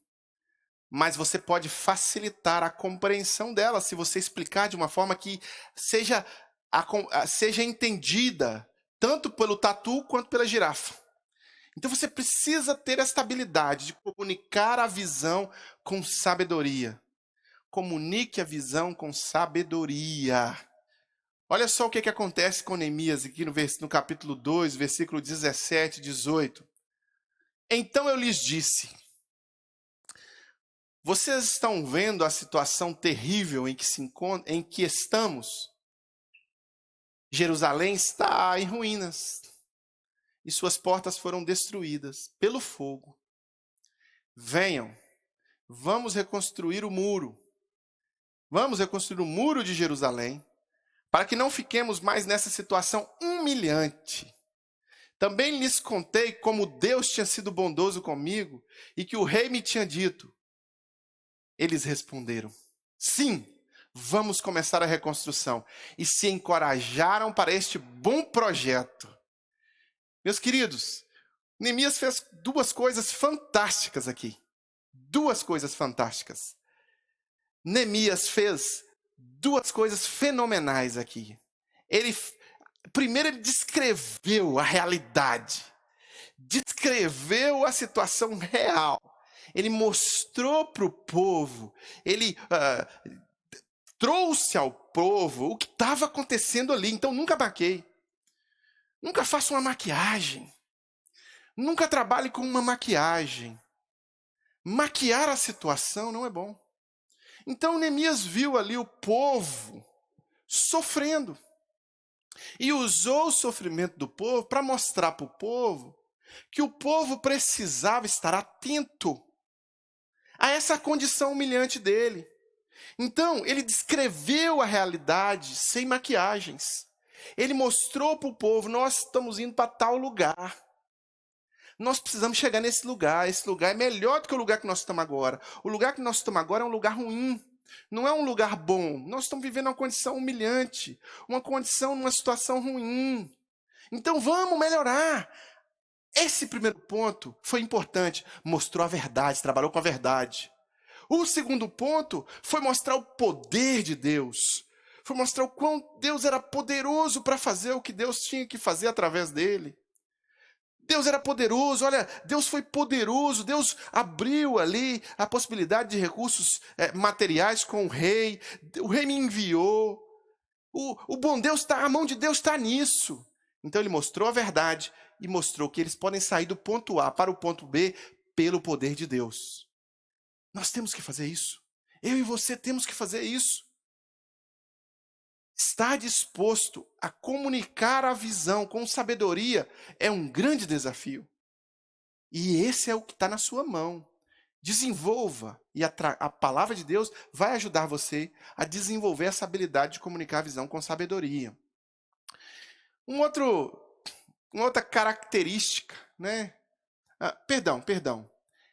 Mas você pode facilitar a compreensão dela se você explicar de uma forma que seja entendida tanto pelo tatu quanto pela girafa. Então, você precisa ter esta habilidade de comunicar a visão com sabedoria. Comunique a visão com sabedoria. Olha só o que acontece com Neemias aqui no capítulo 2, versículo 17 e 18. Então eu lhes disse, vocês estão vendo a situação terrível em que estamos? Jerusalém está em ruínas e suas portas foram destruídas pelo fogo. Venham, vamos reconstruir o muro. Vamos reconstruir o muro de Jerusalém, para que não fiquemos mais nessa situação humilhante. Também lhes contei como Deus tinha sido bondoso comigo e que o rei me tinha dito. Eles responderam, sim, vamos começar a reconstrução. E se encorajaram para este bom projeto. Meus queridos, Neemias fez duas coisas fantásticas aqui. Duas coisas fantásticas. Neemias fez duas coisas fenomenais aqui. Primeiro, ele descreveu a realidade, descreveu a situação real. Ele mostrou para o povo, ele trouxe ao povo o que estava acontecendo ali. Então, nunca maquei, nunca faça uma maquiagem, nunca trabalhe com uma maquiagem. Maquiar a situação não é bom. Então, Neemias viu ali o povo sofrendo. E usou o sofrimento do povo para mostrar para o povo que o povo precisava estar atento a essa condição humilhante dele. Então, ele descreveu a realidade sem maquiagens. Ele mostrou para o povo, nós estamos indo para tal lugar. Nós precisamos chegar nesse lugar. Esse lugar é melhor do que o lugar que nós estamos agora. O lugar que nós estamos agora é um lugar ruim. Não é um lugar bom. Nós estamos vivendo uma condição humilhante. Uma situação ruim. Então vamos melhorar. Esse primeiro ponto foi importante. Mostrou a verdade, trabalhou com a verdade. O segundo ponto foi mostrar o poder de Deus. Foi mostrar o quão Deus era poderoso para fazer o que Deus tinha que fazer através dele. Deus era poderoso, olha, Deus foi poderoso, Deus abriu ali a possibilidade de recursos materiais com o rei me enviou. O bom Deus está, a mão de Deus está nisso. Então ele mostrou a verdade e mostrou que eles podem sair do ponto A para o ponto B pelo poder de Deus. Nós temos que fazer isso. Eu e você temos que fazer isso. Estar disposto a comunicar a visão com sabedoria é um grande desafio. E esse é o que está na sua mão. Desenvolva, e a palavra de Deus vai ajudar você a desenvolver essa habilidade de comunicar a visão com sabedoria. Uma outra característica, né? Perdão.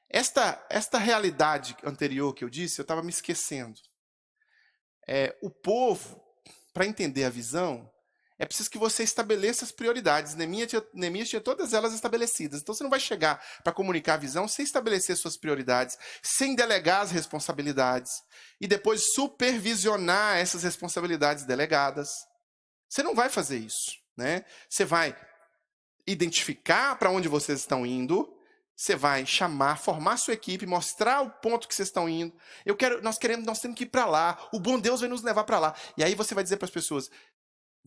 Esta realidade anterior que eu disse, eu estava me esquecendo. O povo, para entender a visão, é preciso que você estabeleça as prioridades. Neemias tinha todas elas estabelecidas. Então você não vai chegar para comunicar a visão sem estabelecer suas prioridades, sem delegar as responsabilidades e depois supervisionar essas responsabilidades delegadas. Você não vai fazer isso, né? Você vai identificar para onde vocês estão indo, você vai chamar, formar sua equipe, mostrar o ponto que vocês estão indo. Nós temos que ir para lá. O bom Deus vai nos levar para lá. E aí você vai dizer para as pessoas: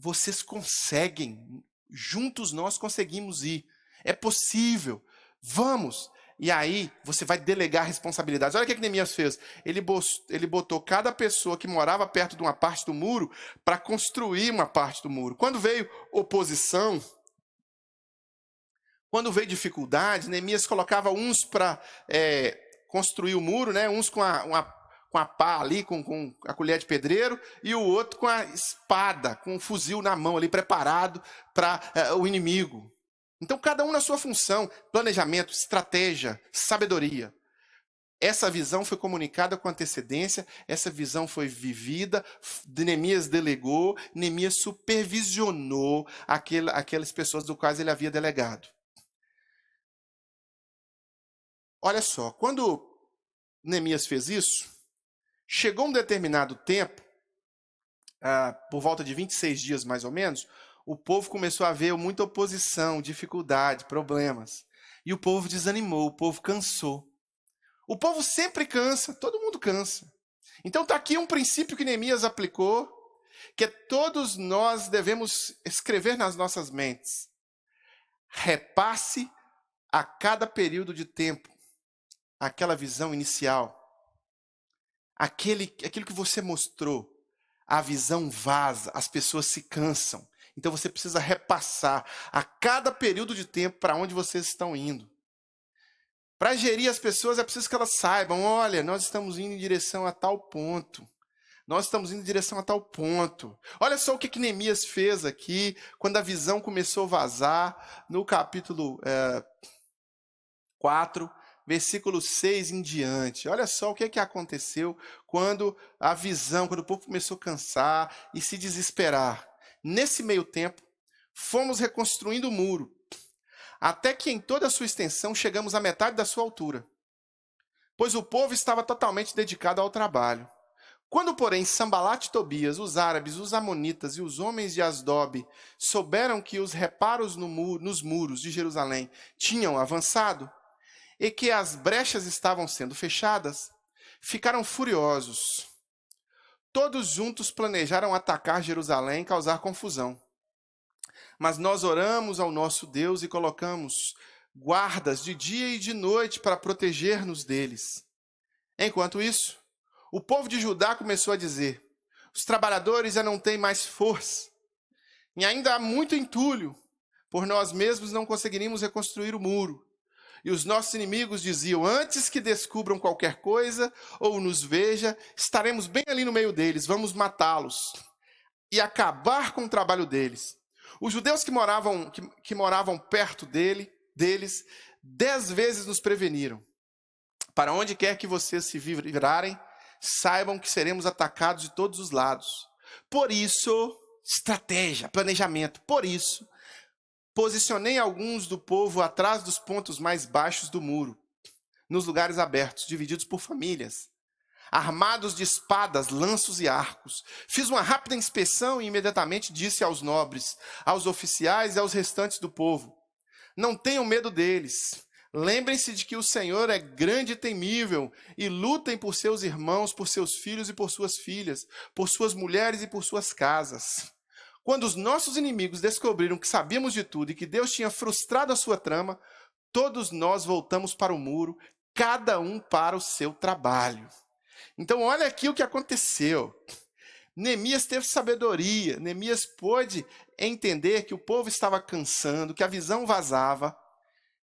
vocês conseguem, juntos nós conseguimos ir. É possível. Vamos. E aí você vai delegar responsabilidades. Olha o que Neemias fez. Ele botou cada pessoa que morava perto de uma parte do muro para construir uma parte do muro. Quando veio oposição, quando veio dificuldade, Neemias colocava uns para construir o muro, né? Uns com a pá ali, com a colher de pedreiro, e o outro com a espada, com o fuzil na mão ali, preparado para o inimigo. Então, cada um na sua função, planejamento, estratégia, sabedoria. Essa visão foi comunicada com antecedência, essa visão foi vivida, Neemias delegou, Neemias supervisionou aquelas pessoas do quais ele havia delegado. Olha só, quando Neemias fez isso, chegou um determinado tempo, por volta de 26 dias mais ou menos, o povo começou a ver muita oposição, dificuldade, problemas. E o povo desanimou, o povo cansou. O povo sempre cansa, todo mundo cansa. Então está aqui um princípio que Neemias aplicou, que todos nós devemos escrever nas nossas mentes. Repasse a cada período de tempo aquela visão inicial. Aquilo que você mostrou, a visão vaza, as pessoas se cansam. Então você precisa repassar a cada período de tempo para onde vocês estão indo. Para gerir as pessoas é preciso que elas saibam: olha, nós estamos indo em direção a tal ponto. Nós estamos indo em direção a tal ponto. Olha só o que Neemias fez aqui, quando a visão começou a vazar, no capítulo 4, versículo 6 em diante. Olha só o que aconteceu quando o povo começou a cansar e se desesperar. Nesse meio tempo, fomos reconstruindo o muro, até que em toda a sua extensão chegamos à metade da sua altura, pois o povo estava totalmente dedicado ao trabalho. Quando, porém, Sambalat e Tobias, os árabes, os amonitas e os homens de Asdob souberam que os reparos nos muros de Jerusalém tinham avançado, e que as brechas estavam sendo fechadas, ficaram furiosos. Todos juntos planejaram atacar Jerusalém e causar confusão. Mas nós oramos ao nosso Deus e colocamos guardas de dia e de noite para proteger-nos deles. Enquanto isso, o povo de Judá começou a dizer: os trabalhadores já não têm mais força, e ainda há muito entulho, por nós mesmos não conseguiríamos reconstruir o muro. E os nossos inimigos diziam: antes que descubram qualquer coisa ou nos veja, estaremos bem ali no meio deles, vamos matá-los e acabar com o trabalho deles. Os judeus que moravam perto deles 10 vezes nos preveniram: para onde quer que vocês se virarem, saibam que seremos atacados de todos os lados. Por isso, estratégia, planejamento, por isso, posicionei alguns do povo atrás dos pontos mais baixos do muro, nos lugares abertos, divididos por famílias, armados de espadas, lanços e arcos. Fiz uma rápida inspeção e imediatamente disse aos nobres, aos oficiais e aos restantes do povo: não tenham medo deles. Lembrem-se de que o Senhor é grande e temível, e lutem por seus irmãos, por seus filhos e por suas filhas, por suas mulheres e por suas casas. Quando os nossos inimigos descobriram que sabíamos de tudo e que Deus tinha frustrado a sua trama, todos nós voltamos para o muro, cada um para o seu trabalho. Então, olha aqui o que aconteceu. Neemias teve sabedoria, Neemias pôde entender que o povo estava cansando, que a visão vazava,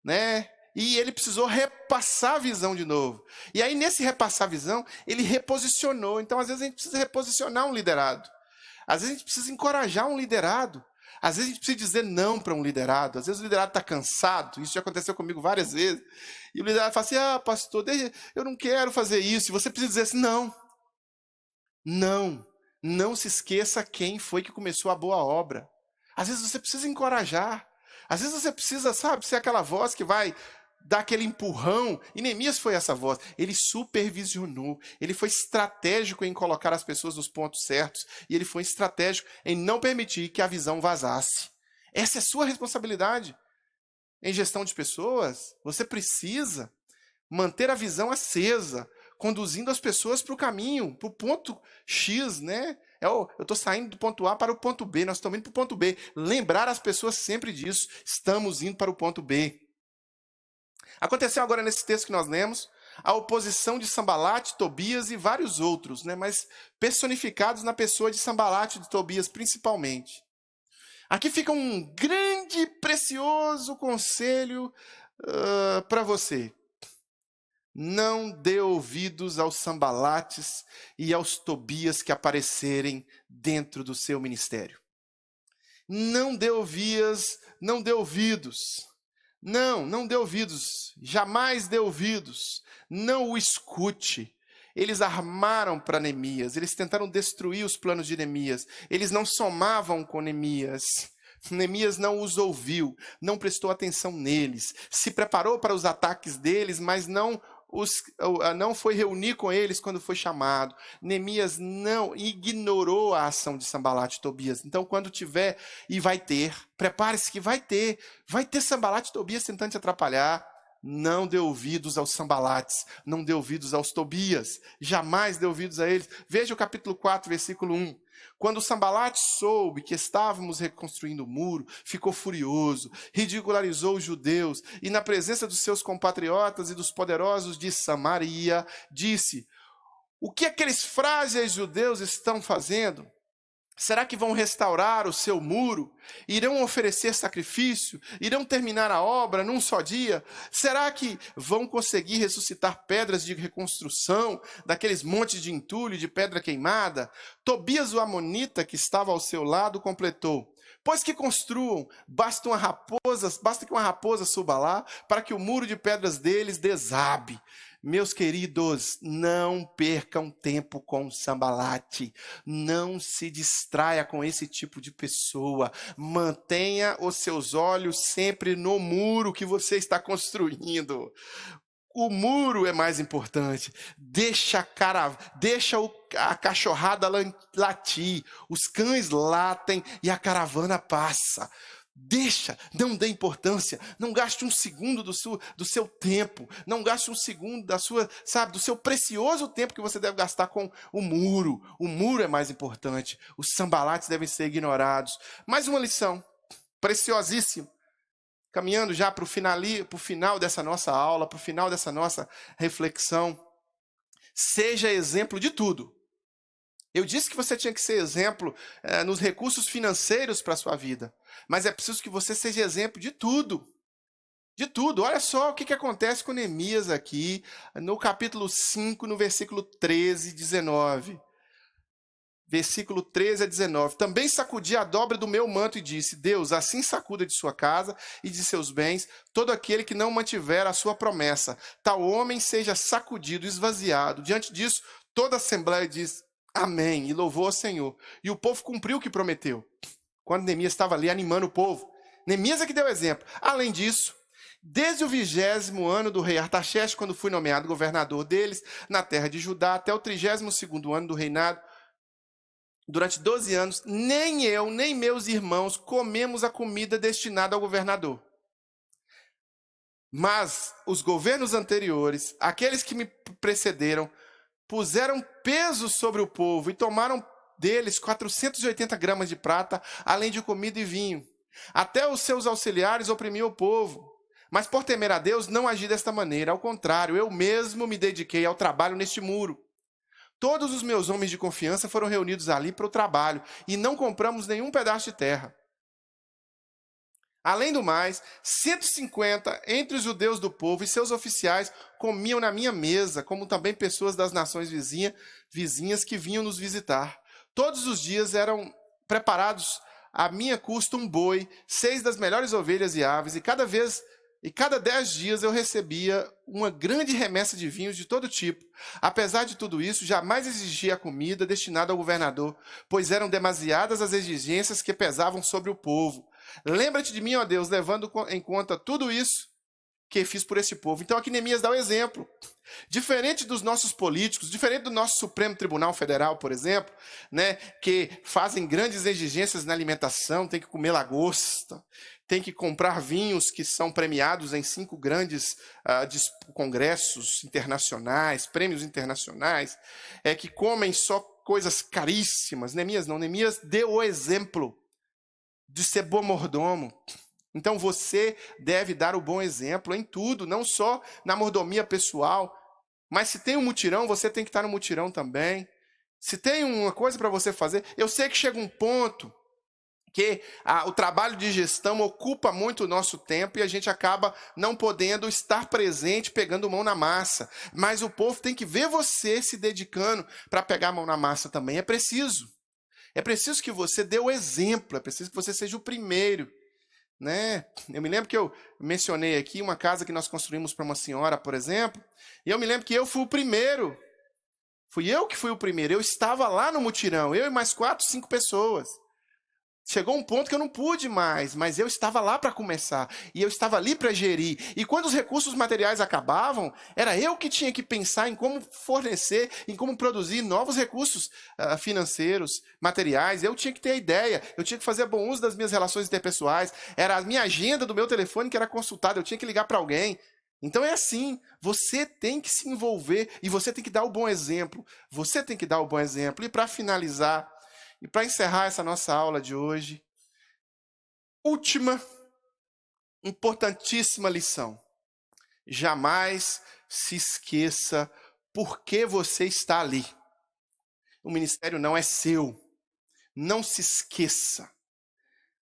né? E ele precisou repassar a visão de novo. E aí, nesse repassar a visão, ele reposicionou. Então, às vezes, a gente precisa reposicionar um liderado. Às vezes, a gente precisa encorajar um liderado. Às vezes, a gente precisa dizer não para um liderado. Às vezes, o liderado está cansado. Isso já aconteceu comigo várias vezes. E o liderado fala assim, pastor, eu não quero fazer isso. E você precisa dizer assim, não. Não. Não se esqueça quem foi que começou a boa obra. Às vezes, você precisa encorajar. Às vezes, você precisa, ser aquela voz que vai dar aquele empurrão. E Neemias foi essa voz. Ele supervisionou. Ele foi estratégico em colocar as pessoas nos pontos certos. E ele foi estratégico em não permitir que a visão vazasse. Essa é sua responsabilidade. Em gestão de pessoas, você precisa manter a visão acesa, conduzindo as pessoas para o caminho, para o ponto X, né? Eu estou saindo do ponto A para o ponto B, nós estamos indo para o ponto B. Lembrar as pessoas sempre disso. Estamos indo para o ponto B. Aconteceu agora nesse texto que nós lemos, a oposição de Sambalate, Tobias e vários outros, né, mas personificados na pessoa de Sambalate e de Tobias principalmente. Aqui fica um grande e precioso conselho para você. Não dê ouvidos aos Sambalates e aos Tobias que aparecerem dentro do seu ministério. Não dê ouvidos. Não dê ouvidos, jamais dê ouvidos, não o escute. Eles armaram para Neemias, eles tentaram destruir os planos de Neemias, eles não somavam com Neemias. Neemias não os ouviu, não prestou atenção neles, se preparou para os ataques deles, mas não foi reunir com eles quando foi chamado. Neemias não ignorou a ação de Sambalate e Tobias. Então, quando tiver, e vai ter, prepare-se que vai ter Sambalate e Tobias tentando te atrapalhar. Não dê ouvidos aos Sambalates, não dê ouvidos aos Tobias, jamais dê ouvidos a eles. Veja o capítulo 4, versículo 1. Quando Sambalate soube que estávamos reconstruindo o muro, ficou furioso, ridicularizou os judeus e, na presença dos seus compatriotas e dos poderosos de Samaria, disse: o que aqueles frágeis judeus estão fazendo? Será que vão restaurar o seu muro? Irão oferecer sacrifício? Irão terminar a obra num só dia? Será que vão conseguir ressuscitar pedras de reconstrução daqueles montes de entulho, de pedra queimada? Tobias, o amonita, que estava ao seu lado, completou: pois que construam, basta que uma raposa suba lá, para que o muro de pedras deles desabe. Meus queridos, não percam tempo com Sambalate, não se distraia com esse tipo de pessoa, mantenha os seus olhos sempre no muro que você está construindo. O muro é mais importante. Deixa a cachorrada latir, os cães latem e a caravana passa. Não dê importância, não gaste um segundo do seu tempo, não gaste um segundo do seu precioso tempo que você deve gastar com o muro. O muro é mais importante, os Sambalates devem ser ignorados. Mais uma lição, preciosíssima, caminhando já para o final dessa nossa aula, para o final dessa nossa reflexão. Seja exemplo de tudo. Eu disse que você tinha que ser exemplo nos recursos financeiros para a sua vida. Mas é preciso que você seja exemplo de tudo. De tudo. Olha só o que acontece com Neemias aqui, no capítulo 5, no versículo 13 e 19. Versículo 13 a 19. Também sacudi a dobra do meu manto e disse: Deus, assim sacuda de sua casa e de seus bens todo aquele que não mantiver a sua promessa. Tal homem seja sacudido, esvaziado. Diante disso, toda a assembleia diz: amém, e louvou ao Senhor. E o povo cumpriu o que prometeu. Quando Neemias estava ali animando o povo, Neemias é que deu exemplo. Além disso, desde o 20º ano do rei Artaxerxes, quando fui nomeado governador deles, na terra de Judá, até o 32º ano do reinado, durante 12 anos, nem eu, nem meus irmãos comemos a comida destinada ao governador. Mas os governos anteriores, aqueles que me precederam, puseram peso sobre o povo e tomaram deles 480 gramas de prata, além de comida e vinho. Até os seus auxiliares oprimiam o povo. Mas por temer a Deus, não agi desta maneira. Ao contrário, eu mesmo me dediquei ao trabalho neste muro. Todos os meus homens de confiança foram reunidos ali para o trabalho, e não compramos nenhum pedaço de terra. Além do mais, 150 entre os judeus do povo e seus oficiais comiam na minha mesa, como também pessoas das nações vizinhas que vinham nos visitar. Todos os dias eram preparados a minha custa um boi, 6 das melhores ovelhas e aves, e cada 10 dias eu recebia uma grande remessa de vinhos de todo tipo. Apesar de tudo isso, jamais exigia a comida destinada ao governador, pois eram demasiadas as exigências que pesavam sobre o povo. Lembra-te de mim, ó Deus, levando em conta tudo isso que fiz por esse povo. Então aqui Neemias dá o exemplo. Diferente dos nossos políticos, diferente do nosso Supremo Tribunal Federal, por exemplo, né, que fazem grandes exigências na alimentação, tem que comer lagosta, tem que comprar vinhos que são premiados em 5 grandes congressos internacionais, prêmios internacionais, que comem só coisas caríssimas. Neemias não, Neemias deu o exemplo de ser bom mordomo. Então você deve dar o bom exemplo em tudo, não só na mordomia pessoal, mas se tem um mutirão, você tem que estar no mutirão também. Se tem uma coisa para você fazer, eu sei que chega um ponto que o trabalho de gestão ocupa muito o nosso tempo e a gente acaba não podendo estar presente, pegando mão na massa. Mas o povo tem que ver você se dedicando para pegar a mão na massa também. É preciso. É preciso que você dê o exemplo, é preciso que você seja o primeiro. Né? Eu me lembro que eu mencionei aqui uma casa que nós construímos para uma senhora, por exemplo, e eu me lembro que eu fui o primeiro. Fui eu que fui o primeiro. Eu estava lá no mutirão, eu e mais 4, 5 pessoas. Chegou um ponto que eu não pude mais, mas eu estava lá para começar, e eu estava ali para gerir. E quando os recursos materiais acabavam, era eu que tinha que pensar em como fornecer, em como produzir novos recursos financeiros, materiais. Eu tinha que ter a ideia, eu tinha que fazer bom uso das minhas relações interpessoais. Era a minha agenda do meu telefone que era consultada, eu tinha que ligar para alguém. Então é assim, você tem que se envolver e você tem que dar o bom exemplo. Você tem que dar o bom exemplo. E para finalizar, e para encerrar essa nossa aula de hoje, última, importantíssima lição. Jamais se esqueça por que você está ali. O ministério não é seu. Não se esqueça.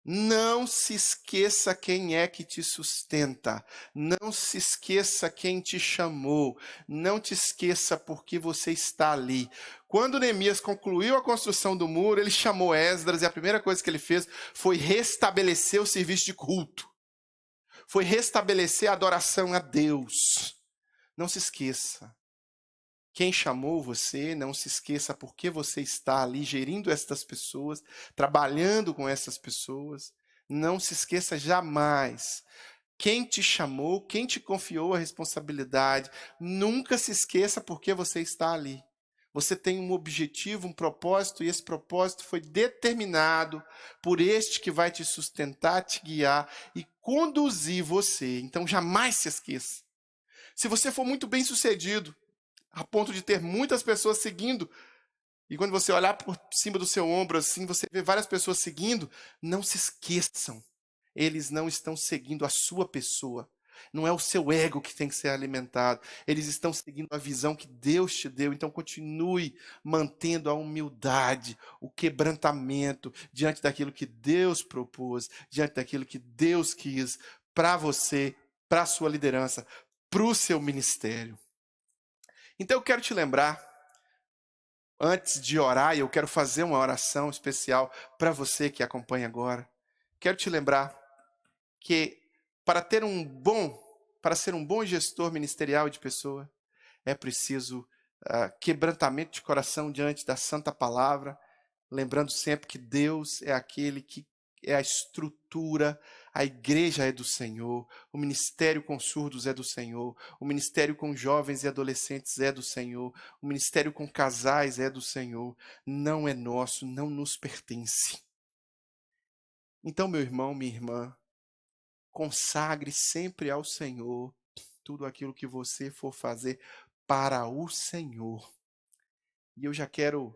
Não se esqueça quem é que te sustenta. Não se esqueça quem te chamou. Não te esqueça por que você está ali. Quando Neemias concluiu a construção do muro, ele chamou Esdras e a primeira coisa que ele fez foi restabelecer o serviço de culto. Foi restabelecer a adoração a Deus. Não se esqueça. Quem chamou você, não se esqueça por que você está ali gerindo estas pessoas, trabalhando com essas pessoas. Não se esqueça jamais. Quem te chamou, quem te confiou a responsabilidade. Nunca se esqueça por que você está ali. Você tem um objetivo, um propósito, e esse propósito foi determinado por este que vai te sustentar, te guiar e conduzir você. Então jamais se esqueça. Se você for muito bem sucedido, a ponto de ter muitas pessoas seguindo, e quando você olhar por cima do seu ombro assim, você vê várias pessoas seguindo, não se esqueçam, eles não estão seguindo a sua pessoa, não é o seu ego que tem que ser alimentado, eles estão seguindo a visão que Deus te deu. Então continue mantendo a humildade, o quebrantamento diante daquilo que Deus propôs, diante daquilo que Deus quis para você, para a sua liderança, para o seu ministério. Então eu quero te lembrar, antes de orar, e eu quero fazer uma oração especial para você que acompanha agora. Quero te lembrar que para ser um bom gestor ministerial de pessoa, é preciso quebrantamento de coração diante da santa palavra, lembrando sempre que Deus é aquele que é a estrutura, a igreja é do Senhor, o ministério com surdos é do Senhor, o ministério com jovens e adolescentes é do Senhor, o ministério com casais é do Senhor, não é nosso, não nos pertence. Então, meu irmão, minha irmã, consagre sempre ao Senhor tudo aquilo que você for fazer para o Senhor. E eu já quero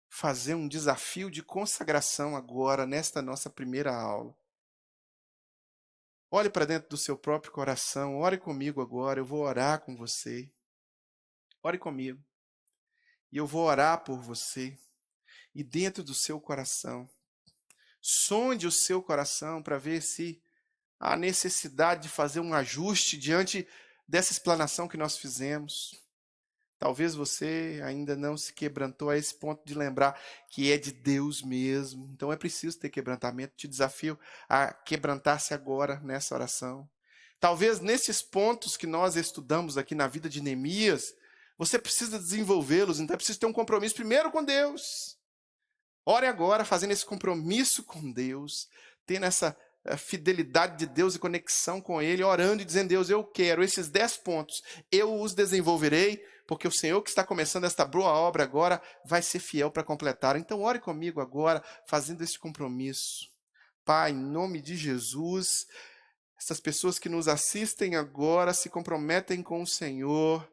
fazer um desafio de consagração agora, nesta nossa primeira aula. Olhe para dentro do seu próprio coração, ore comigo agora, eu vou orar com você. Ore comigo. E eu vou orar por você. E dentro do seu coração, sonde o seu coração para ver se há necessidade de fazer um ajuste diante dessa explanação que nós fizemos. Talvez você ainda não se quebrantou a esse ponto de lembrar que é de Deus mesmo. Então é preciso ter quebrantamento. Te desafio a quebrantar-se agora nessa oração. Talvez nesses pontos que nós estudamos aqui na vida de Neemias, você precisa desenvolvê-los. Então é preciso ter um compromisso primeiro com Deus. Ore agora fazendo esse compromisso com Deus, tendo essa fidelidade de Deus e conexão com Ele, orando e dizendo: Deus, eu quero esses 10 pontos, eu os desenvolverei, porque o Senhor que está começando esta boa obra agora vai ser fiel para completar. Então ore comigo agora, fazendo esse compromisso. Pai, em nome de Jesus, essas pessoas que nos assistem agora se comprometem com o Senhor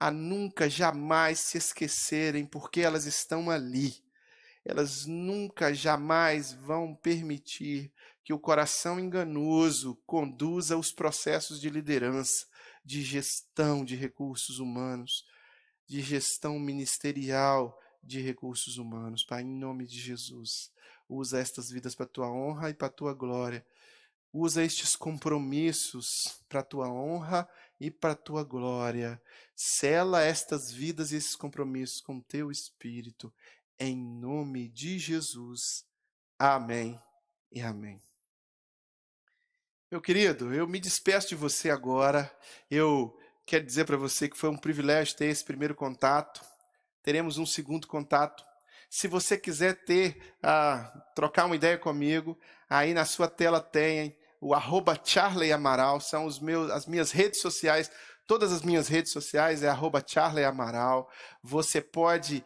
a nunca, jamais se esquecerem, porque elas estão ali. Elas nunca, jamais vão permitir que o coração enganoso conduza os processos de liderança, de gestão de recursos humanos, de gestão ministerial de recursos humanos. Pai, em nome de Jesus, usa estas vidas para a tua honra e para a tua glória. Usa estes compromissos para a tua honra e para a tua glória. Sela estas vidas e esses compromissos com teu Espírito. Em nome de Jesus. Amém e amém. Meu querido, eu me despeço de você agora. Eu quero dizer para você que foi um privilégio ter esse primeiro contato. Teremos um segundo contato. Se você quiser trocar uma ideia comigo, aí na sua tela tem o @CharleyAmaral, são as minhas redes sociais. Todas as minhas redes sociais é @CharleyAmaral. Você pode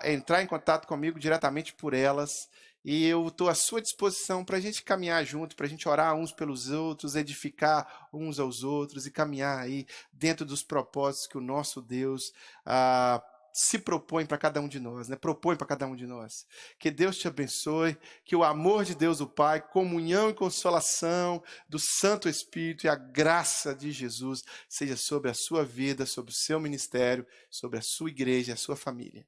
entrar em contato comigo diretamente por elas. E eu estou à sua disposição para a gente caminhar junto, para a gente orar uns pelos outros, edificar uns aos outros e caminhar aí dentro dos propósitos que o nosso Deus se propõe para cada um de nós, né? Propõe para cada um de nós. Que Deus te abençoe, que o amor de Deus o Pai, comunhão e consolação do Santo Espírito e a graça de Jesus seja sobre a sua vida, sobre o seu ministério, sobre a sua igreja e a sua família.